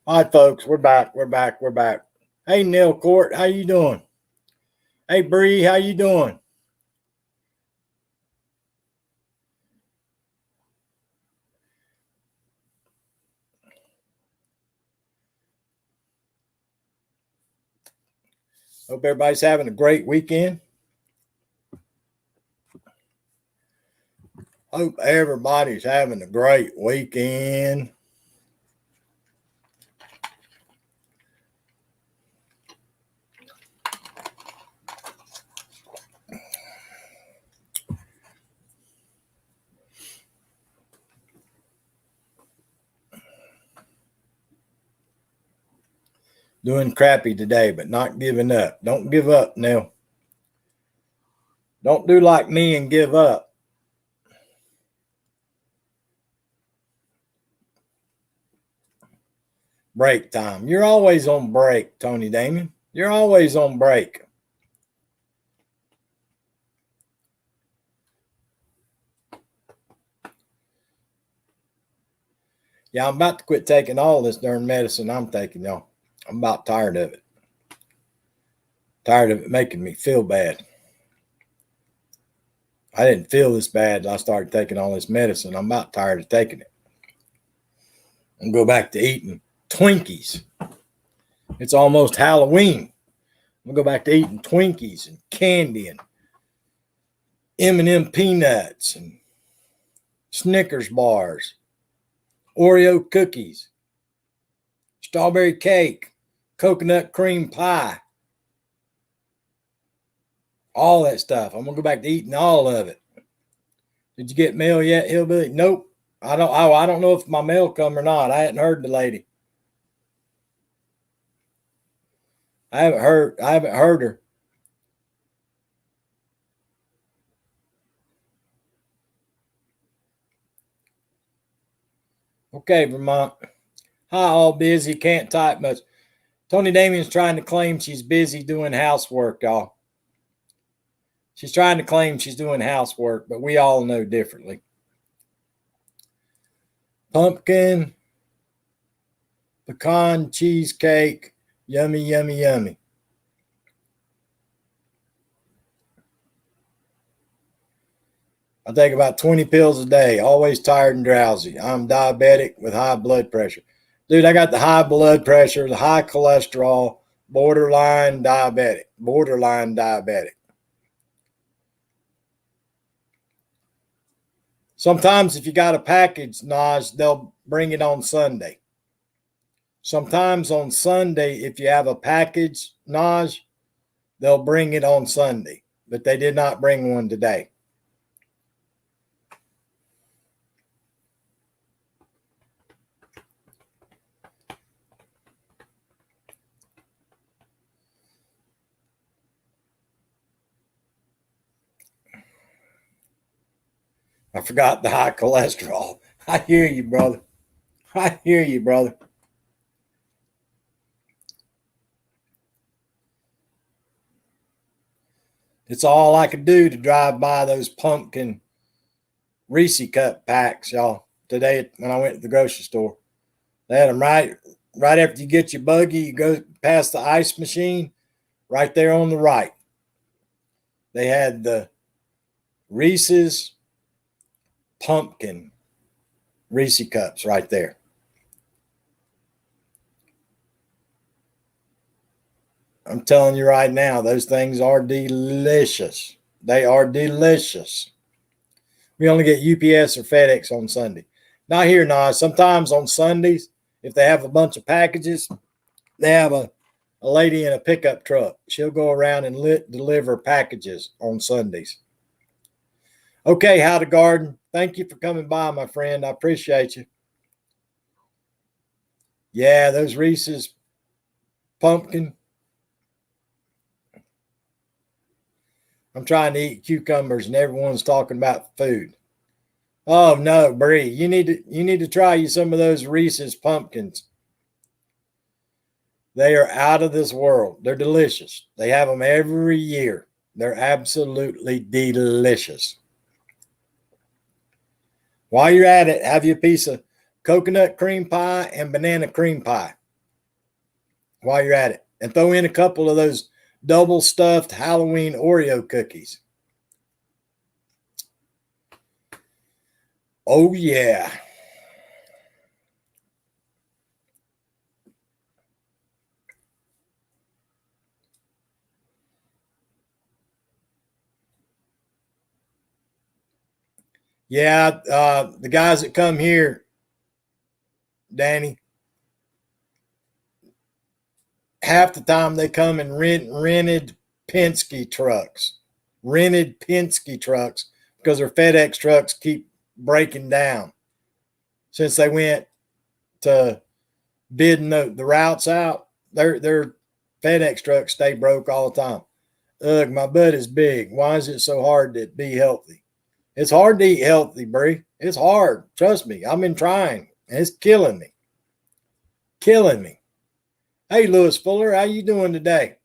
All right, folks, we're back. Hey, Neil Court, how you doing? Hey, Bree, how you doing? Hope everybody's having a great weekend. Hope everybody's having a great weekend. Doing crappy today, but not giving up. Don't give up, Neil. Don't do like me and give up. Break time. You're always on break, Tony Damon. You're always on break. Yeah, I'm about to quit taking all this darn medicine I'm taking, y'all. I'm about tired of it. Tired of it making me feel bad. I didn't feel this bad until I started taking all this medicine. I'm about tired of taking it. And go back to eating Twinkies. It's almost Halloween. I'm gonna go back to eating Twinkies and candy and M&M peanuts and Snickers bars, Oreo cookies, strawberry cake, coconut cream pie, all that stuff. I'm gonna go back to eating all of it. Did you get mail yet, Hillbilly? Nope. I don't know if my mail come or not. I hadn't heard the lady. I haven't heard her. Okay, Vermont. Hi, all busy. Can't type much. Tony Damien's trying to claim she's busy doing housework, y'all. She's trying to claim she's doing housework, but we all know differently. Pumpkin, pecan cheesecake, yummy, yummy, yummy. I take about 20 pills a day, always tired and drowsy. I'm diabetic with high blood pressure. Dude, I got the high blood pressure, the high cholesterol, borderline diabetic. Sometimes if you got a package, Naj, they'll bring it on Sunday. Sometimes on Sunday, if you have a package, Naj, they'll bring it on Sunday. But they did not bring one today. I forgot the high cholesterol. I hear you, brother. I hear you, brother. It's all I could do to drive by those pumpkin Reese cup packs, y'all, today when I went to the grocery store. They had them right after you get your buggy, you go past the ice machine, right there on the right. They had the Reese's pumpkin Reese cups right there. I'm telling you right now, those things are delicious. They are delicious. We only get UPS or FedEx on Sunday. Not here, now. Sometimes on Sundays, if they have a bunch of packages, they have a lady in a pickup truck. She'll go around and deliver packages on Sundays. Okay, How to Garden. Thank you for coming by, my friend. I appreciate you. Yeah, those Reese's pumpkin. I'm trying to eat cucumbers and everyone's talking about food. Oh no, Bree, you need to try you some of those Reese's pumpkins. They are out of this world. They're delicious. They have them every year. They're absolutely delicious. While you're at it, have you a piece of coconut cream pie and banana cream pie. while you're at it. And throw in a couple of those double stuffed Halloween Oreo cookies. Oh, yeah. Yeah, the guys that come here, Danny, half the time they come in rented Penske trucks, because their FedEx trucks keep breaking down. Since they went to bidding the routes out, their FedEx trucks stay broke all the time. Ugh, my butt is big. Why is it so hard to be healthy? It's hard to eat healthy, Bree. It's hard. Trust me. I've been trying. And it's killing me. Killing me. Hey, Lewis Fuller, how you doing today?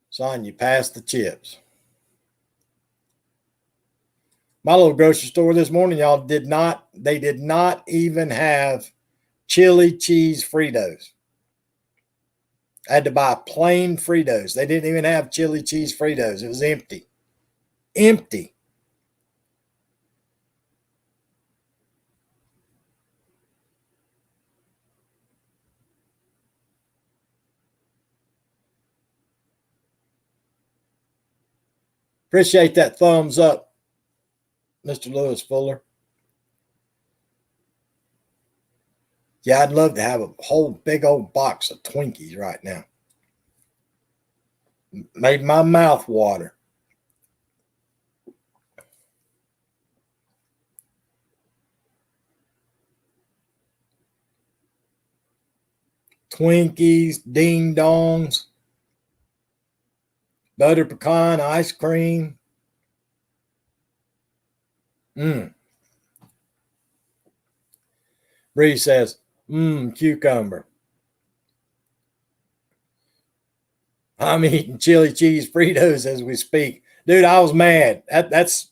Son, you passed the chips. My little grocery store this morning, y'all, did not even have chili cheese Fritos. I had to buy plain Fritos. They didn't even have chili cheese Fritos. It was empty. Empty. Appreciate that thumbs up, Mr. Lewis Fuller. Yeah, I'd love to have a whole big old box of Twinkies right now. Made my mouth water. Twinkies, ding dongs, butter pecan ice cream. Bree says, cucumber. I'm eating chili cheese Fritos as we speak. Dude, I was mad. That's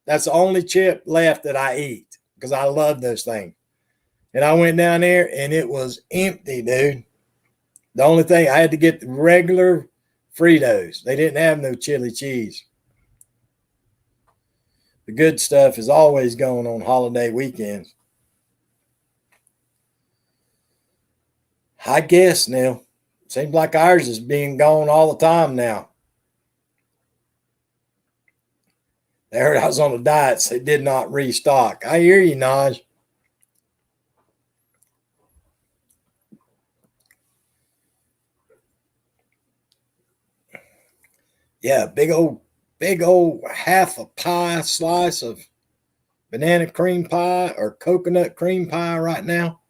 the only chip left that I eat because I love those things. And I went down there and it was empty, dude. The only thing, I had to get the regular Fritos. They didn't have no chili cheese. The good stuff is always going on holiday weekends. I guess, Neil. Seems like ours is being gone all the time now. They heard I was on a diet, so they did not restock. I hear you, Naj. Yeah, big old half a pie slice of banana cream pie or coconut cream pie right now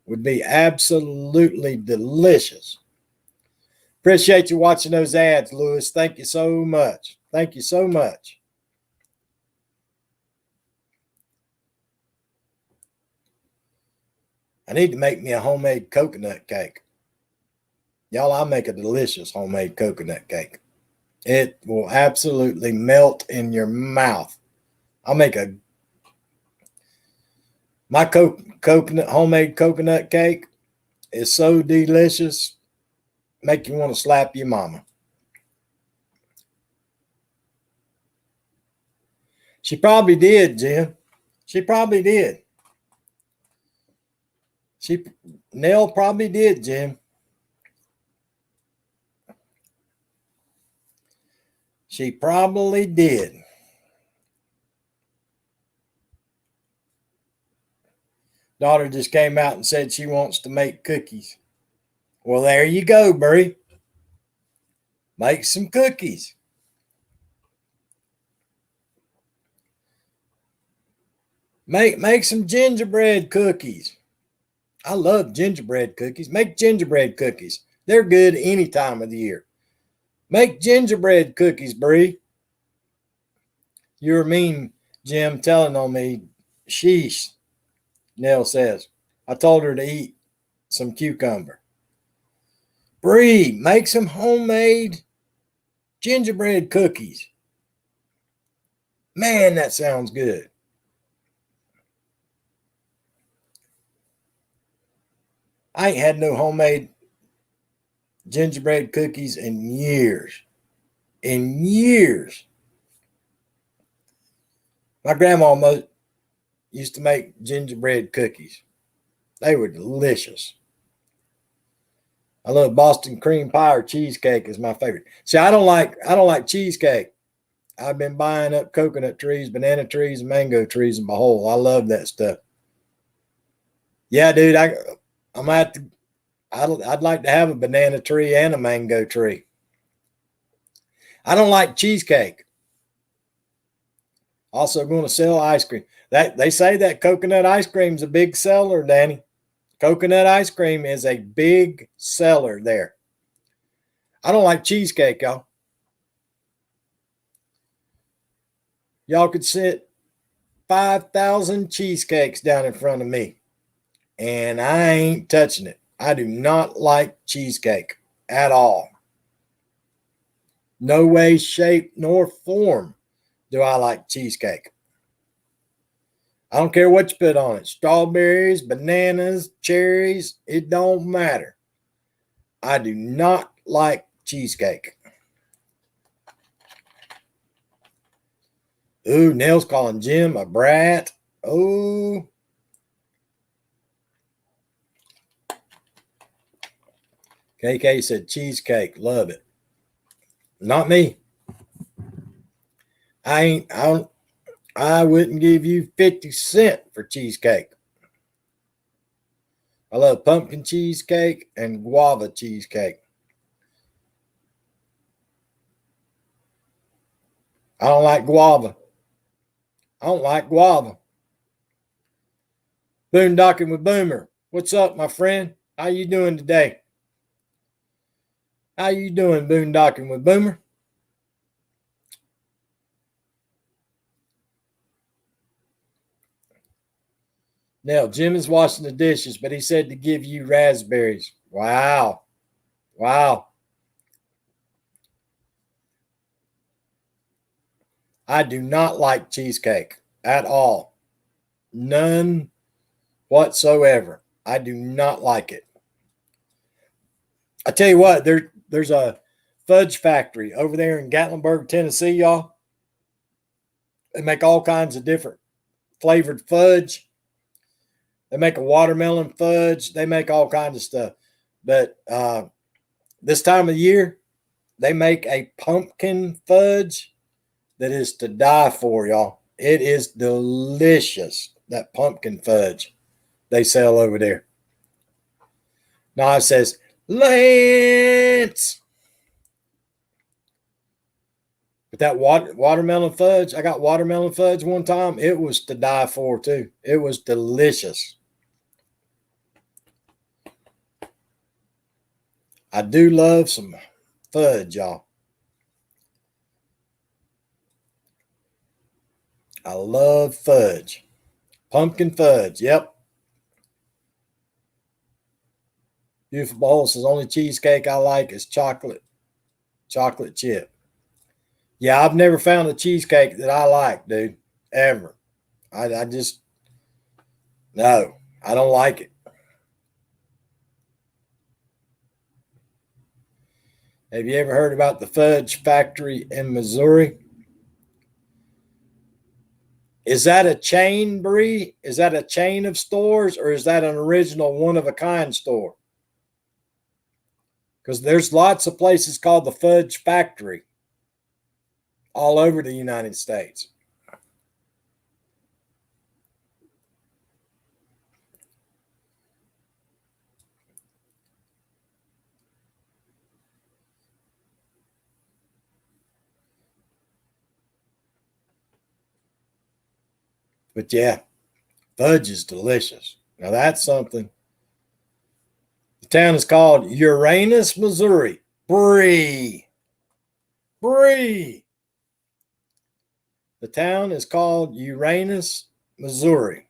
would be absolutely delicious. Appreciate you watching those ads, Lewis. Thank you so much. Thank you so much. I need to make me a homemade coconut cake. Y'all, I make a delicious homemade coconut cake. It will absolutely melt in your mouth. I'll make my homemade coconut cake is so delicious, make you want to slap your mama. She probably did, Jim. She probably did. Nell probably did, Jim. She probably did. Daughter just came out and said she wants to make cookies. Well, there you go, Brie. Make some cookies. Make some gingerbread cookies. I love gingerbread cookies. Make gingerbread cookies. They're good any time of the year. Make gingerbread cookies, Brie. You're mean, Jim, telling on me. Sheesh, Nell says. I told her to eat some cucumber. Bree, make some homemade gingerbread cookies. Man, that sounds good. I ain't had no homemade gingerbread cookies in years. In years. My grandma used to make gingerbread cookies. They were delicious. I love Boston cream pie or cheesecake is my favorite. See, I don't like cheesecake. I've been buying up coconut trees, banana trees, and mango trees in my hole. I love that stuff. Yeah, dude, I'm gonna have to. I'd like to have a banana tree and a mango tree. I don't like cheesecake. Also, going to sell ice cream. That they say that coconut ice cream is a big seller, Danny. Coconut ice cream is a big seller there. I don't like cheesecake, y'all. Y'all could sit 5,000 cheesecakes down in front of me, and I ain't touching it. I do not like cheesecake at all. No way, shape, nor form do I like cheesecake. I don't care what you put on it. Strawberries, bananas, cherries, it don't matter. I do not like cheesecake. Ooh, Nell's calling Jim a brat. Oh. KK said cheesecake. Love it. Not me. I wouldn't give you 50 cents for cheesecake. I love pumpkin cheesecake and guava cheesecake. I don't like guava. I don't like guava. Boondocking with Boomer. What's up, my friend? How you doing today? How you doing, boondocking with Boomer? Now, Jim is washing the dishes, but he said to give you raspberries. Wow. Wow. I do not like cheesecake at all. None whatsoever. I do not like it. I tell you what, there's a fudge factory over there in Gatlinburg, Tennessee, y'all. They make all kinds of different flavored fudge. They make a watermelon fudge. They make all kinds of stuff. But this time of year, they make a pumpkin fudge that is to die for, y'all. It is delicious, that pumpkin fudge they sell over there. Now it says, Lance. But that watermelon fudge, I got watermelon fudge one time. It was to die for, too. It was delicious. I do love some fudge, y'all. I love fudge. Pumpkin fudge, yep. Beautiful Bowl says, only cheesecake I like is chocolate chip. Yeah, I've never found a cheesecake that I like, dude, ever. I just, no, I don't like it. Have you ever heard about the fudge factory in Missouri? Is that a chain, Bree? Is that a chain of stores, or is that an original one-of-a-kind store? Because there's lots of places called the Fudge Factory all over the United States. But yeah, fudge is delicious. Now that's something. The town is called Uranus, Missouri. Bree. The town is called Uranus, Missouri.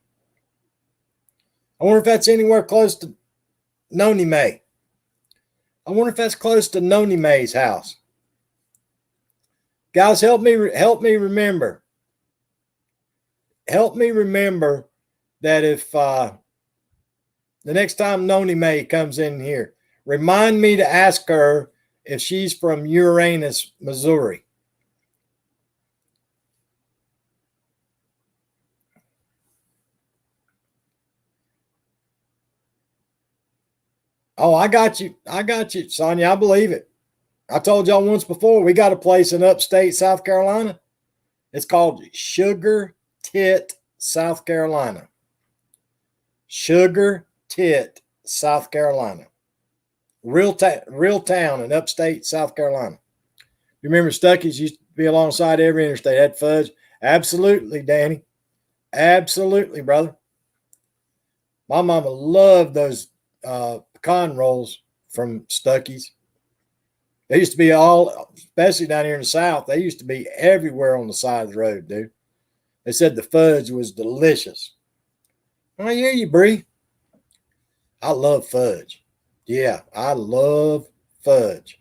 I wonder if that's anywhere close to Noni May. I wonder if that's close to Noni May's house. Guys, help me remember. Help me remember that if the next time Noni May comes in here, remind me to ask her if she's from Uranus, Missouri. Oh, I got you. I got you, Sonia. I believe it. I told y'all once before, we got a place in upstate South Carolina. It's called Sugar Tit, South Carolina. Sugar Tit, South Carolina. Real town in upstate South Carolina. You remember Stuckey's used to be alongside every interstate, had fudge? Absolutely, Danny. Absolutely, brother. My mama loved those pecan rolls from Stuckey's. They used to be all, especially down here in the South, they used to be everywhere on the side of the road, dude. They said the fudge was delicious. I hear you, Bree. I love fudge. Yeah, I love fudge.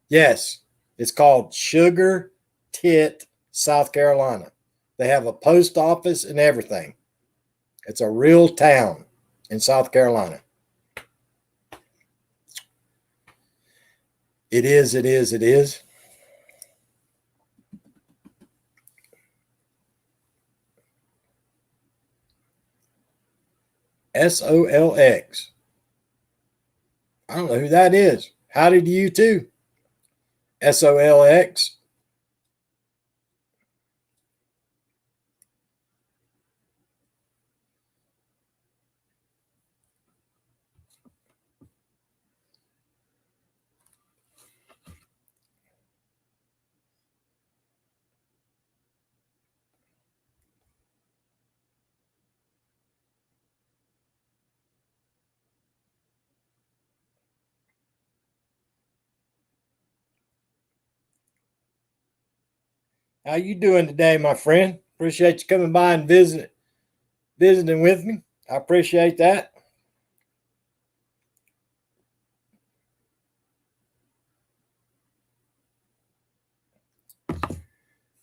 Yes, it's called Sugar Tit, South Carolina. They have a post office and everything. It's a real town in South Carolina. It is, it is, it is. SOLX. I don't know who that is. Howdy to you too. SOLX. How you doing today, my friend? Appreciate you coming by and visiting with me. I appreciate that.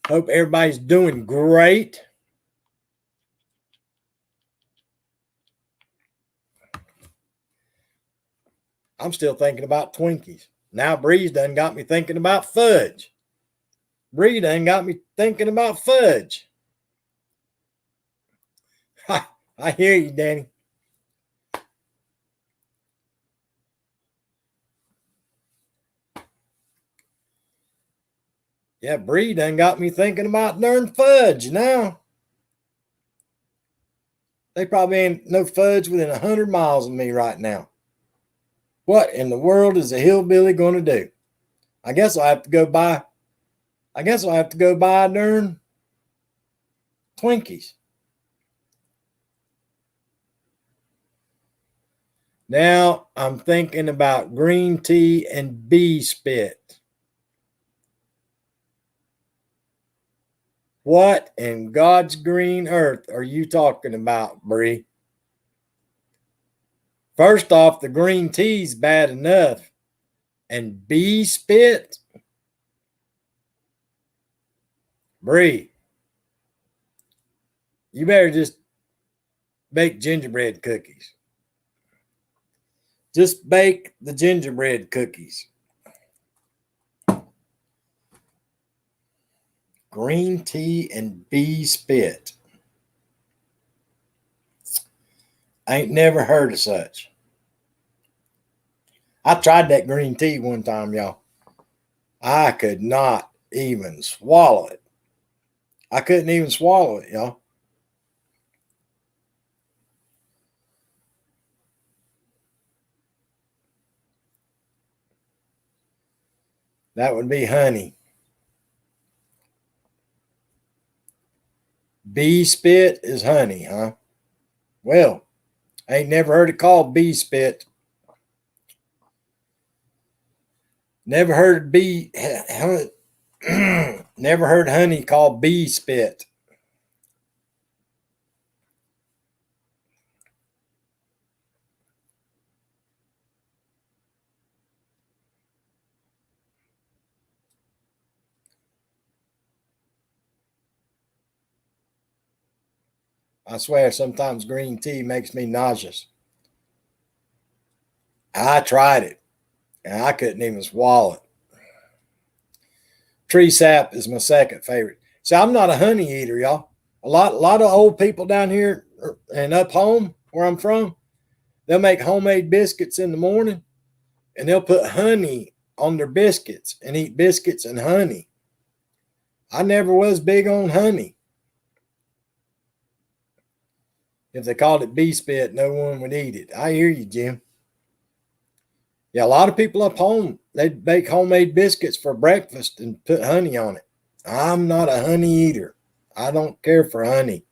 Hope everybody's doing great. I'm still thinking about Twinkies. Now Breeze done got me thinking about fudge. Bree done got me thinking about fudge. I hear you, Danny. Yeah, Bree done got me thinking about darn fudge now. They probably ain't no fudge within 100 miles of me right now. What in the world is a hillbilly going to do? I guess I'll have to go buy darn Twinkies. Now I'm thinking about green tea and bee spit. What in God's green earth are you talking about, Bree? First off, the green tea's bad enough. And bee spit? Bree, you better just bake gingerbread cookies. Just bake the gingerbread cookies. Green tea and bee spit. I ain't never heard of such. I tried that green tea one time, y'all. I could not even swallow it. I couldn't even swallow it, y'all. That would be honey. Bee spit is honey, huh? Well, I ain't never heard it called bee spit. Never heard bee, never heard honey called bee spit. I swear, sometimes green tea makes me nauseous. I tried it, and I couldn't even swallow it. Tree sap is my second favorite. See, I'm not a honey eater, y'all. A lot of old people down here and up home where I'm from, they'll make homemade biscuits in the morning, and they'll put honey on their biscuits and eat biscuits and honey. I never was big on honey. If they called it bee spit, no one would eat it. I hear you, Jim. Yeah, a lot of people up home, they bake homemade biscuits for breakfast and put honey on it. I'm not a honey eater. I don't care for honey.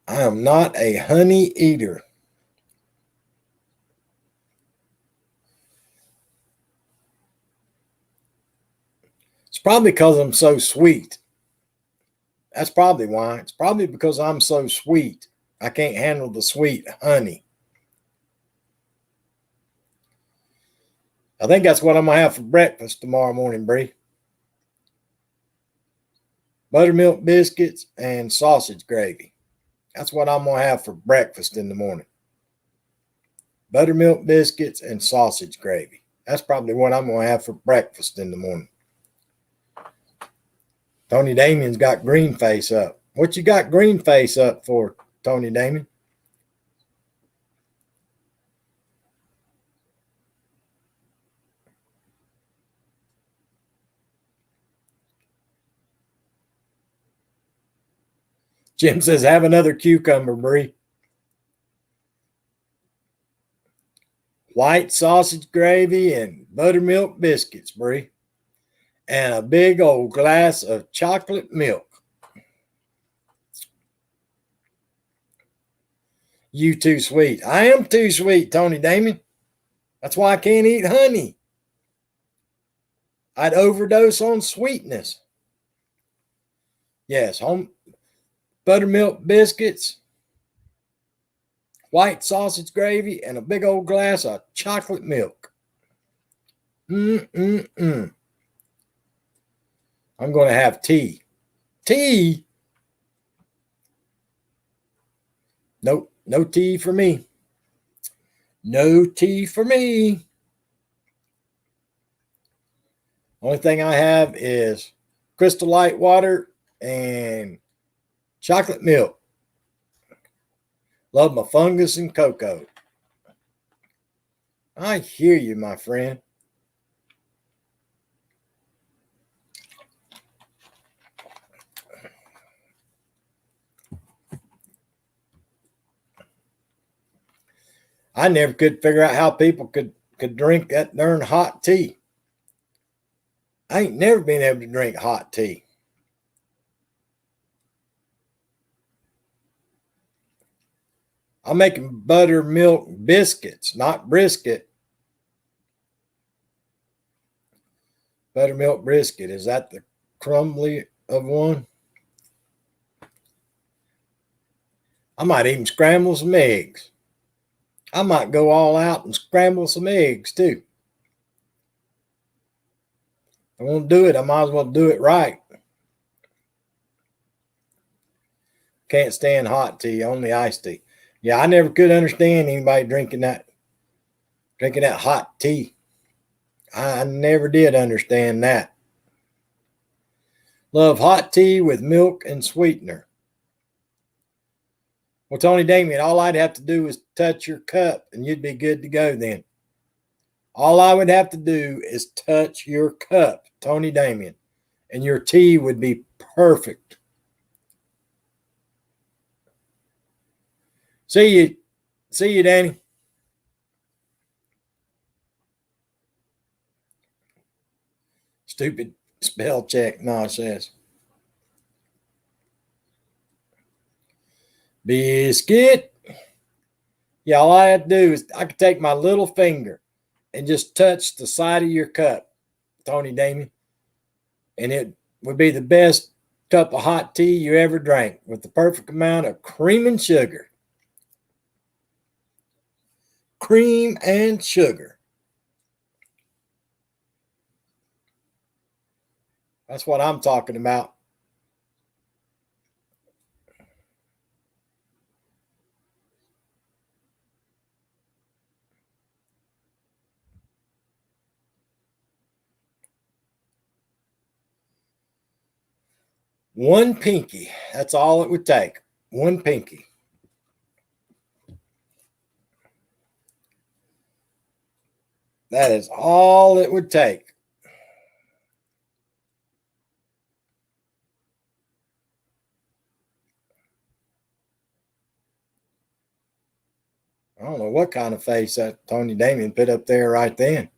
I am not a honey eater. It's probably because I'm so sweet. That's probably why. It's probably because I'm so sweet. I can't handle the sweet honey. I think that's what I'm going to have for breakfast tomorrow morning, Bree. Buttermilk biscuits and sausage gravy. That's what I'm going to have for breakfast in the morning. Buttermilk biscuits and sausage gravy. That's probably what I'm going to have for breakfast in the morning. Tony Damien's got green face up. What you got green face up for, Tony Damien? Jim says, have another cucumber, Bree. White sausage gravy and buttermilk biscuits, Bree. And a big old glass of chocolate milk. You too sweet. I am too sweet, Tony Damien. That's why I can't eat honey. I'd overdose on sweetness. Yes, home buttermilk biscuits, white sausage gravy, and a big old glass of chocolate milk. I'm going to have tea. Tea? Nope, no tea for me. No tea for me. Only thing I have is Crystal Light water and chocolate milk. Love my fungus and cocoa. I hear you, my friend. I never could figure out how people could drink that darn hot tea. I ain't never been able to drink hot tea. I'm making buttermilk biscuits, not brisket. Buttermilk brisket. Is that the crumbly of one? I might even scramble some eggs. I might go all out and scramble some eggs too. If I won't do it, I might as well do it right. Can't stand hot tea, only iced tea. Yeah, I never could understand anybody drinking that hot tea. I never did understand that. Love hot tea with milk and sweetener. Well, Tony Damien, all I'd have to do is touch your cup and you'd be good to go then. All I would have to do is touch your cup, Tony Damien, and your tea would be perfect. See you, Danny. Stupid spell check nonsense. Biscuit. Yeah, all I had to do is I could take my little finger and just touch the side of your cup, Tony Damien, and it would be the best cup of hot tea you ever drank with the perfect amount of cream and sugar. Cream and sugar. That's what I'm talking about. One pinky. That's all it would take. One pinky. That is all it would take. I don't know what kind of face that Tony Damien put up there right then.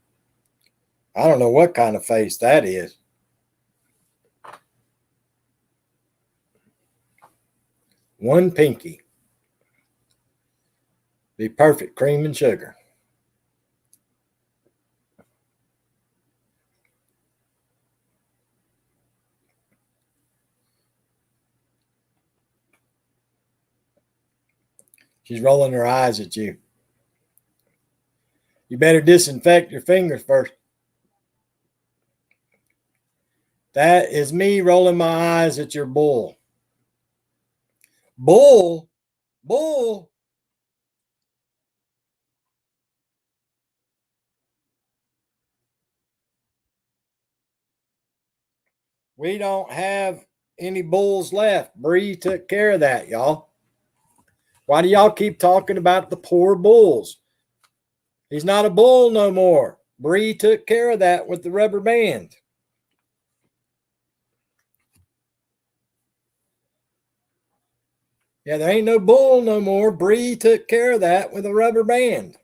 I don't know what kind of face that is. One pinky. Be perfect cream and sugar. She's rolling her eyes at you. You better disinfect your fingers first. That is me rolling my eyes at your bull. Bull? Bull? We don't have any bulls left. Bree took care of that, y'all. Why do y'all keep talking about the poor bulls? He's not a bull no more. Bree took care of that with the rubber band. Yeah, there ain't no bull no more. Bree took care of that with a rubber band.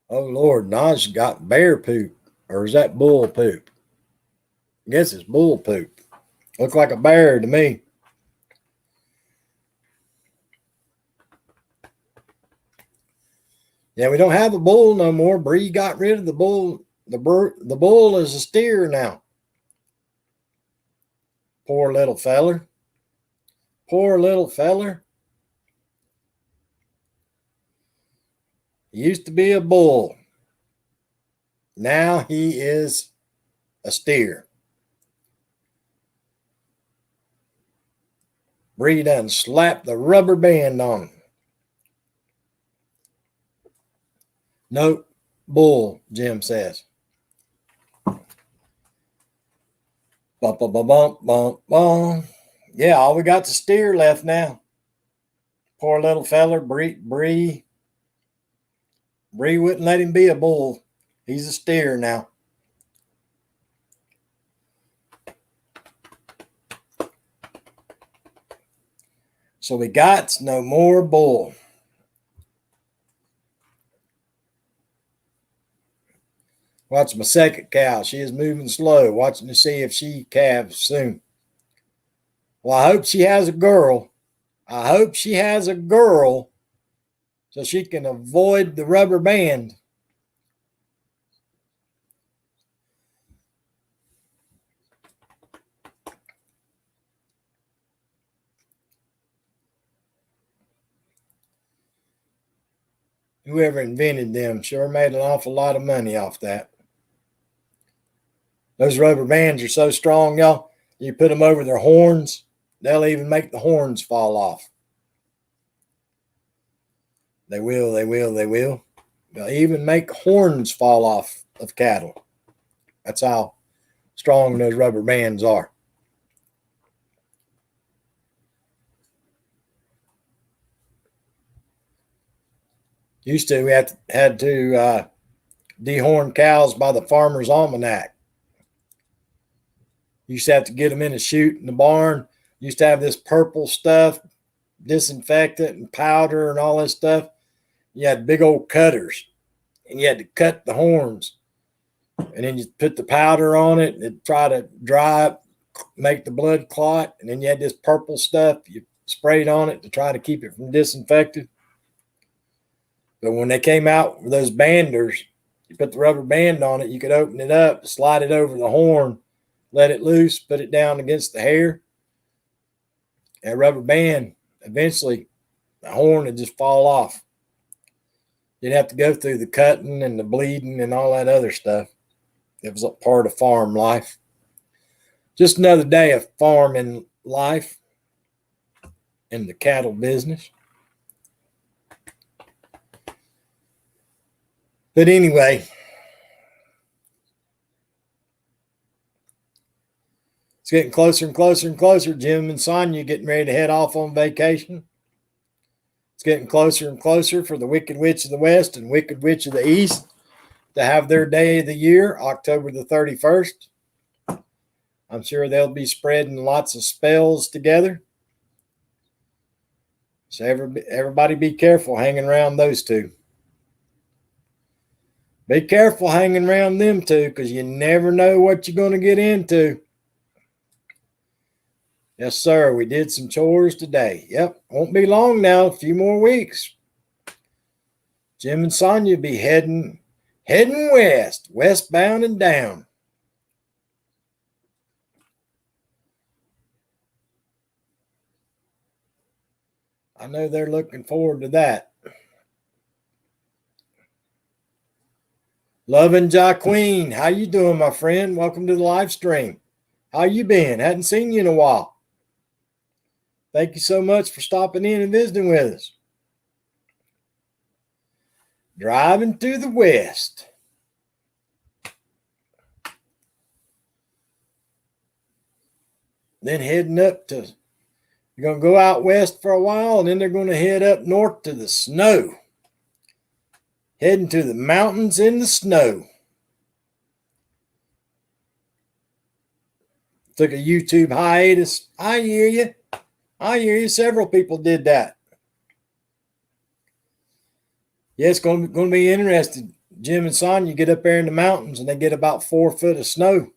Oh, Lord, Naj got bear poop. Or is that bull poop? I guess it's bull poop. Looks like a bear to me. Yeah, we don't have a bull no more. Bree got rid of the bull. The bull is a steer now. Poor little feller. Poor little feller. He used to be a bull. Now he is a steer. Bree done slapped the rubber band on him. Nope, bull, Jim says. Bump, bump, bump, bump, bump. Yeah, all we got's a steer left now. Poor little feller. Bree wouldn't let him be a bull. He's a steer now. So we got no more bull. Watch my second cow. She is moving slow, watching to see if she calves soon. Well, I hope she has a girl. I hope she has a girl so she can avoid the rubber band. Whoever invented them sure made an awful lot of money off that. Those rubber bands are so strong, y'all. You put them over their horns, they'll even make the horns fall off. They will. They'll even make horns fall off of cattle. That's how strong those rubber bands are. Used to, we had to dehorn cows by the Farmer's Almanac. Used to have to get them in a chute in the barn. Used to have this purple stuff, disinfectant and powder and all this stuff. You had big old cutters, and you had to cut the horns, and then you put the powder on it and try to dry it, make the blood clot, and then you had this purple stuff you sprayed on it to try to keep it from disinfected. But when they came out with those banders, you put the rubber band on it, you could open it up, slide it over the horn, let it loose, put it down against the hair. That rubber band, eventually, the horn would just fall off. You'd have to go through the cutting and the bleeding and all that other stuff. It was a part of farm life. Just another day of farming life in the cattle business. But anyway, It's getting closer and closer and closer. Jim and Sonia getting ready to head off on vacation. It's getting closer and closer for the Wicked Witch of the West and Wicked Witch of the East to have their day of the year, October the 31st. I'm sure they'll be spreading lots of spells together. So everybody be careful hanging around those two. Be careful hanging around them two, because you never know what you're going to get into. Yes, sir. We did some chores today. Yep. Won't be long now. A few more weeks. Jim and Sonia be heading west, westbound and down. I know they're looking forward to that. Loving Jaqueen, how you doing, my friend? Welcome to the live stream. How you been? Hadn't seen you in a while. Thank you so much for stopping in and visiting with us. Driving to the west. Then heading up to, you're going to go out west for a while, and then they're going to head up north to the snow. Heading to the mountains in the snow. Took a YouTube hiatus. I hear you. Several people did that. Yeah, it's going to be interesting. Jim and Sonia get up there in the mountains, and they get about 4 foot of snow.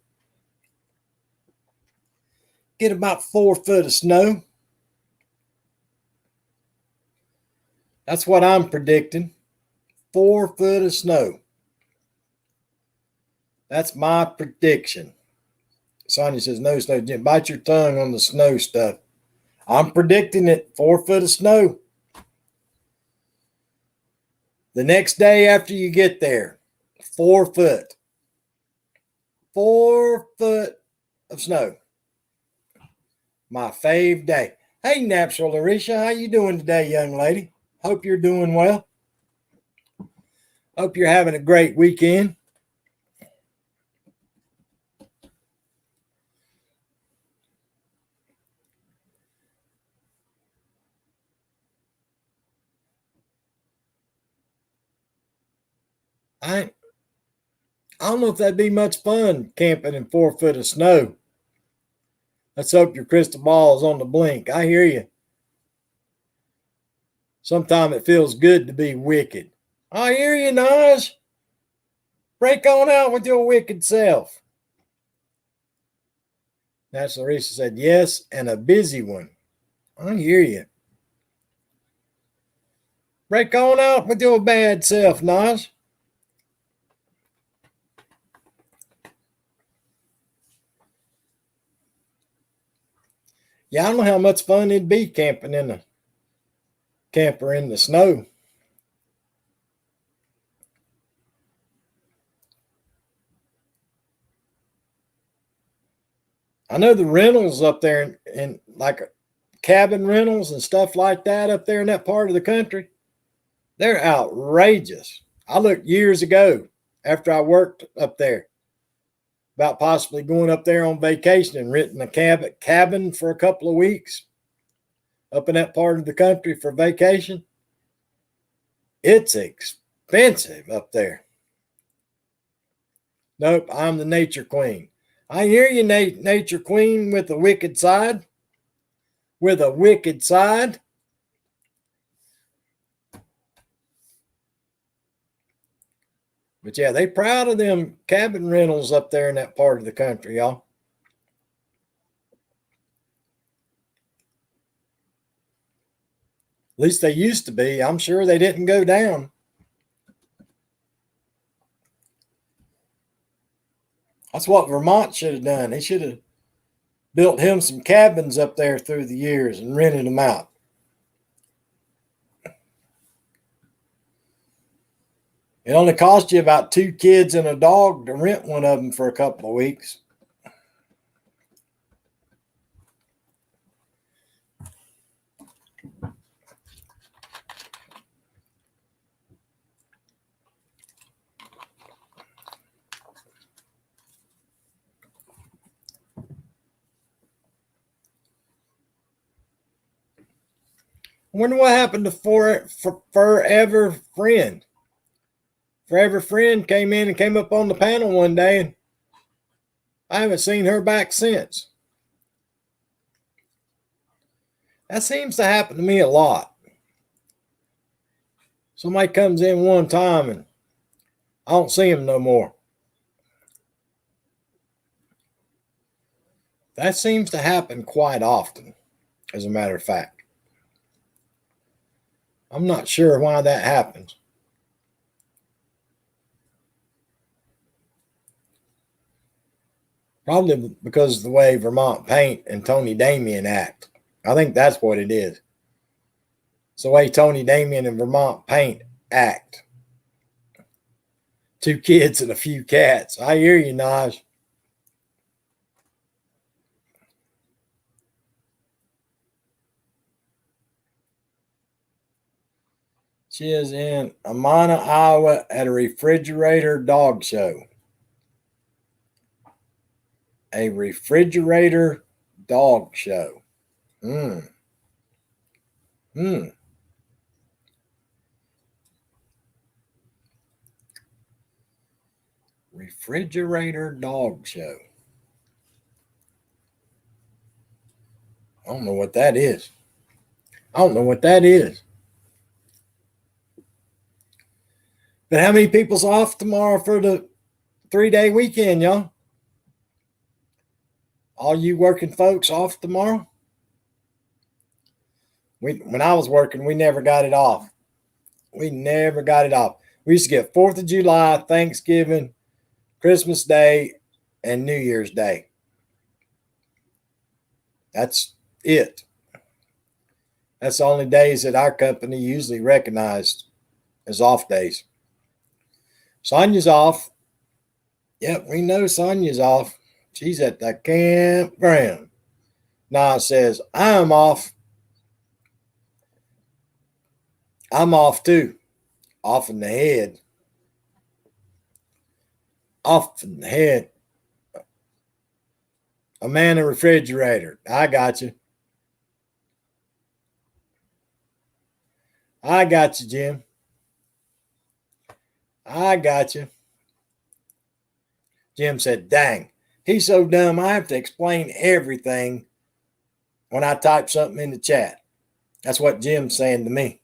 Get about 4 foot of snow. That's what I'm predicting. 4 foot of snow. That's my prediction. Sonia says, no snow. Jim, bite your tongue on the snow stuff. I'm predicting it. 4 foot of snow. The next day after you get there, 4 foot. 4 foot of snow. My fave day. Hey, Natural Larisha, how you doing today, young lady? Hope you're doing well. Hope you're having a great weekend. I don't know if that'd be much fun camping in 4 foot of snow. Let's hope your crystal ball is on the blink. I hear you. Sometimes it feels good to be wicked. I hear you, Naj. Break on out with your wicked self. National Larissa said, yes, and a busy one. I hear you. Break on out with your bad self, Naj. Yeah, I don't know how much fun it'd be camping in the camper in the snow. I know the rentals up there in like cabin rentals and stuff like that up there in that part of the country, they're outrageous. I looked years ago after I worked up there about possibly going up there on vacation and renting a cabin for a couple of weeks up in that part of the country for vacation. It's expensive up there. Nope, I'm the nature queen. I hear you, nature queen, with a wicked side. With a wicked side. But yeah, they proud of them cabin rentals up there in that part of the country, y'all. At least they used to be. I'm sure they didn't go down. That's what Vermont should have done. They should have built him some cabins up there through the years and rented them out. It only cost you about 2 kids and a dog to rent one of them for a couple of weeks. I wonder what happened to Forever Friend. Forever Friend came up on the panel one day, and I haven't seen her back since. That seems to happen to me a lot. Somebody comes in one time and I don't see him no more. That seems to happen quite often, as a matter of fact. I'm not sure why that happens. Probably because of the way Vermont Paint and Tony Damien act. I think that's what it is. It's the way Tony Damien and Vermont Paint act. 2 kids and a few cats. I hear you, Naj. She is in Amana, Iowa at a refrigerator dog show. A refrigerator dog show. Refrigerator dog show. I don't know what that is. But how many people's off tomorrow for the 3-day weekend, y'all? All you working folks off tomorrow? When I was working, we never got it off. We used to get 4th of July, Thanksgiving, Christmas Day, and New Year's Day. That's it. That's the only days that our company usually recognized as off days. Sonia's off. Yep, we know Sonia's off. She's at the campground. Nah says, I'm off. I'm off too. Off in the head. Off in the head. A man in a refrigerator. I got you. I got you, Jim. I got you. Jim said, dang, he's so dumb. I have to explain everything when I type something in the chat. That's what Jim's saying to me.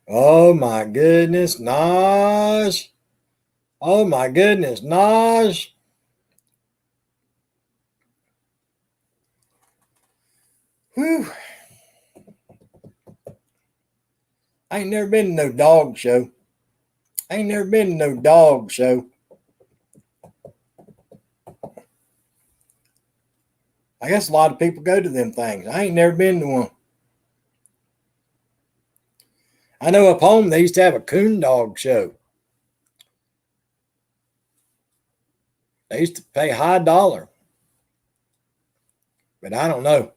Oh my goodness, Naj. Oh my goodness, Naj. Whew. I ain't never been to no dog show. I guess a lot of people go to them things. I ain't never been to one. I know up home they used to have a coon dog show. They used to pay high dollar. But I don't know.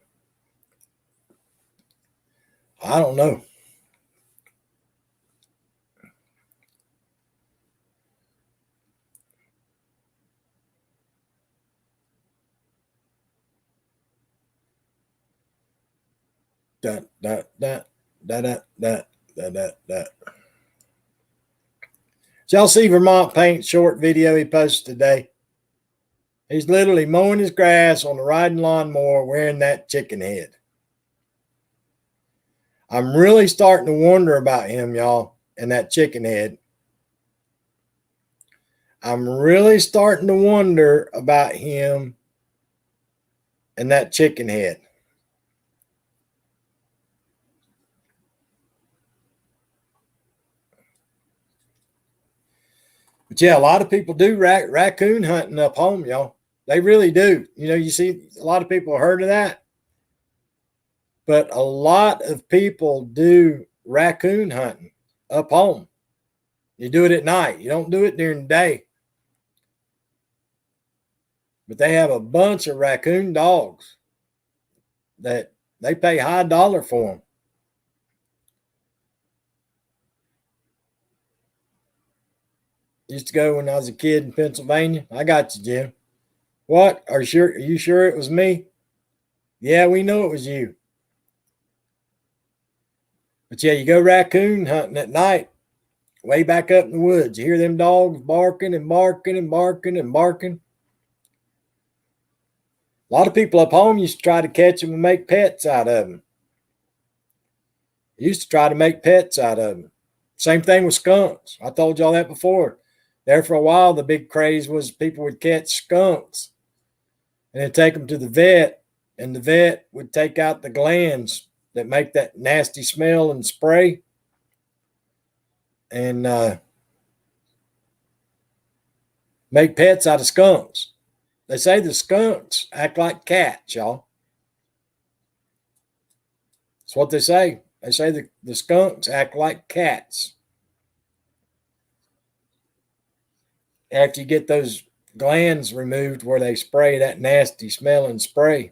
Did y'all see Vermont Paint's short video he posted today? He's literally mowing his grass on the riding lawnmower wearing that chicken head. I'm really starting to wonder about him, y'all, and that chicken head. I'm really starting to wonder about him and that chicken head. But yeah, a lot of people do raccoon hunting up home, y'all. They really do. You know, you see a lot of people heard of that. But a lot of people do raccoon hunting up home. You do it at night. You don't do it during the day. But they have a bunch of raccoon dogs that they pay high dollar for them. Used to go when I was a kid in Pennsylvania. I got you, Jim. What? Are you sure it was me? Yeah, we know it was you. But yeah, you go raccoon hunting at night, way back up in the woods. You hear them dogs barking and barking and barking and barking. A lot of people up home used to try to catch them and make pets out of them. Used to try to make pets out of them. Same thing with skunks. I told y'all that before. There for a while, the big craze was people would catch skunks and then take them to the vet, and the vet would take out the glands that make that nasty smell and spray. And make pets out of skunks. They say the skunks act like cats, y'all. That's what they say. They say the skunks act like cats. After you get those glands removed where they spray that nasty smelling spray.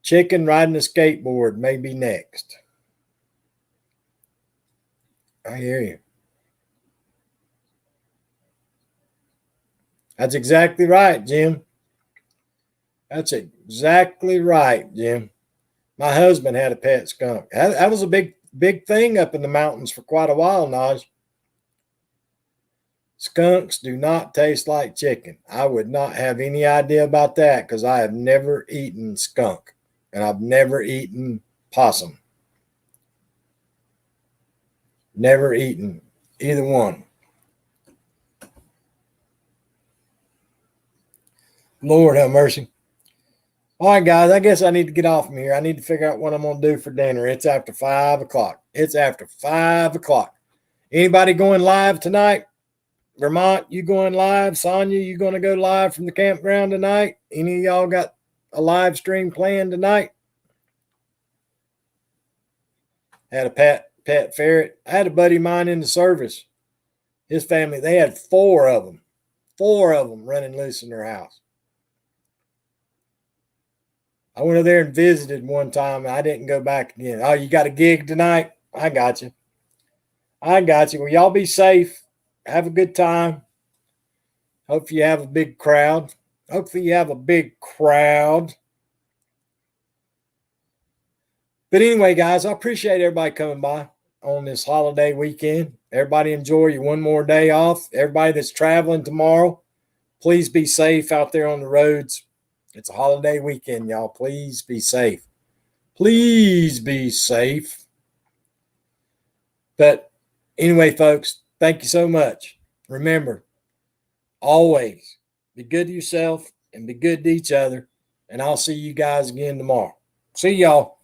Chicken riding a skateboard may be next. I hear you. That's exactly right, Jim. That's exactly right, Jim. My husband had a pet skunk. That was a big thing up in the mountains for quite a while, Naj. Skunks do not taste like chicken. I would not have any idea about that because I have never eaten skunk and I've never eaten possum. Never eaten either one. Lord have mercy. All right, guys, I guess I need to get off from here. I need to figure out what I'm going to do for dinner. It's after 5 o'clock. It's after 5 o'clock. Anybody going live tonight? Vermont, you going live? Sonia, you going to go live from the campground tonight? Any of y'all got a live stream planned tonight? Had a pet ferret. I had a buddy of mine in the service. His family, they had 4 of them. 4 of them running loose in their house. I went over there and visited one time. And I didn't go back again. Oh, you got a gig tonight? I got you. I got you. Well, y'all be safe. Have a good time. Hope you have a big crowd. Hopefully you have a big crowd. But anyway, guys, I appreciate everybody coming by on this holiday weekend. Everybody enjoy your one more day off. Everybody that's traveling tomorrow, please be safe out there on the roads. It's a holiday weekend, y'all. Please be safe. Please be safe. But anyway, folks, thank you so much. Remember, always be good to yourself and be good to each other. And I'll see you guys again tomorrow. See y'all.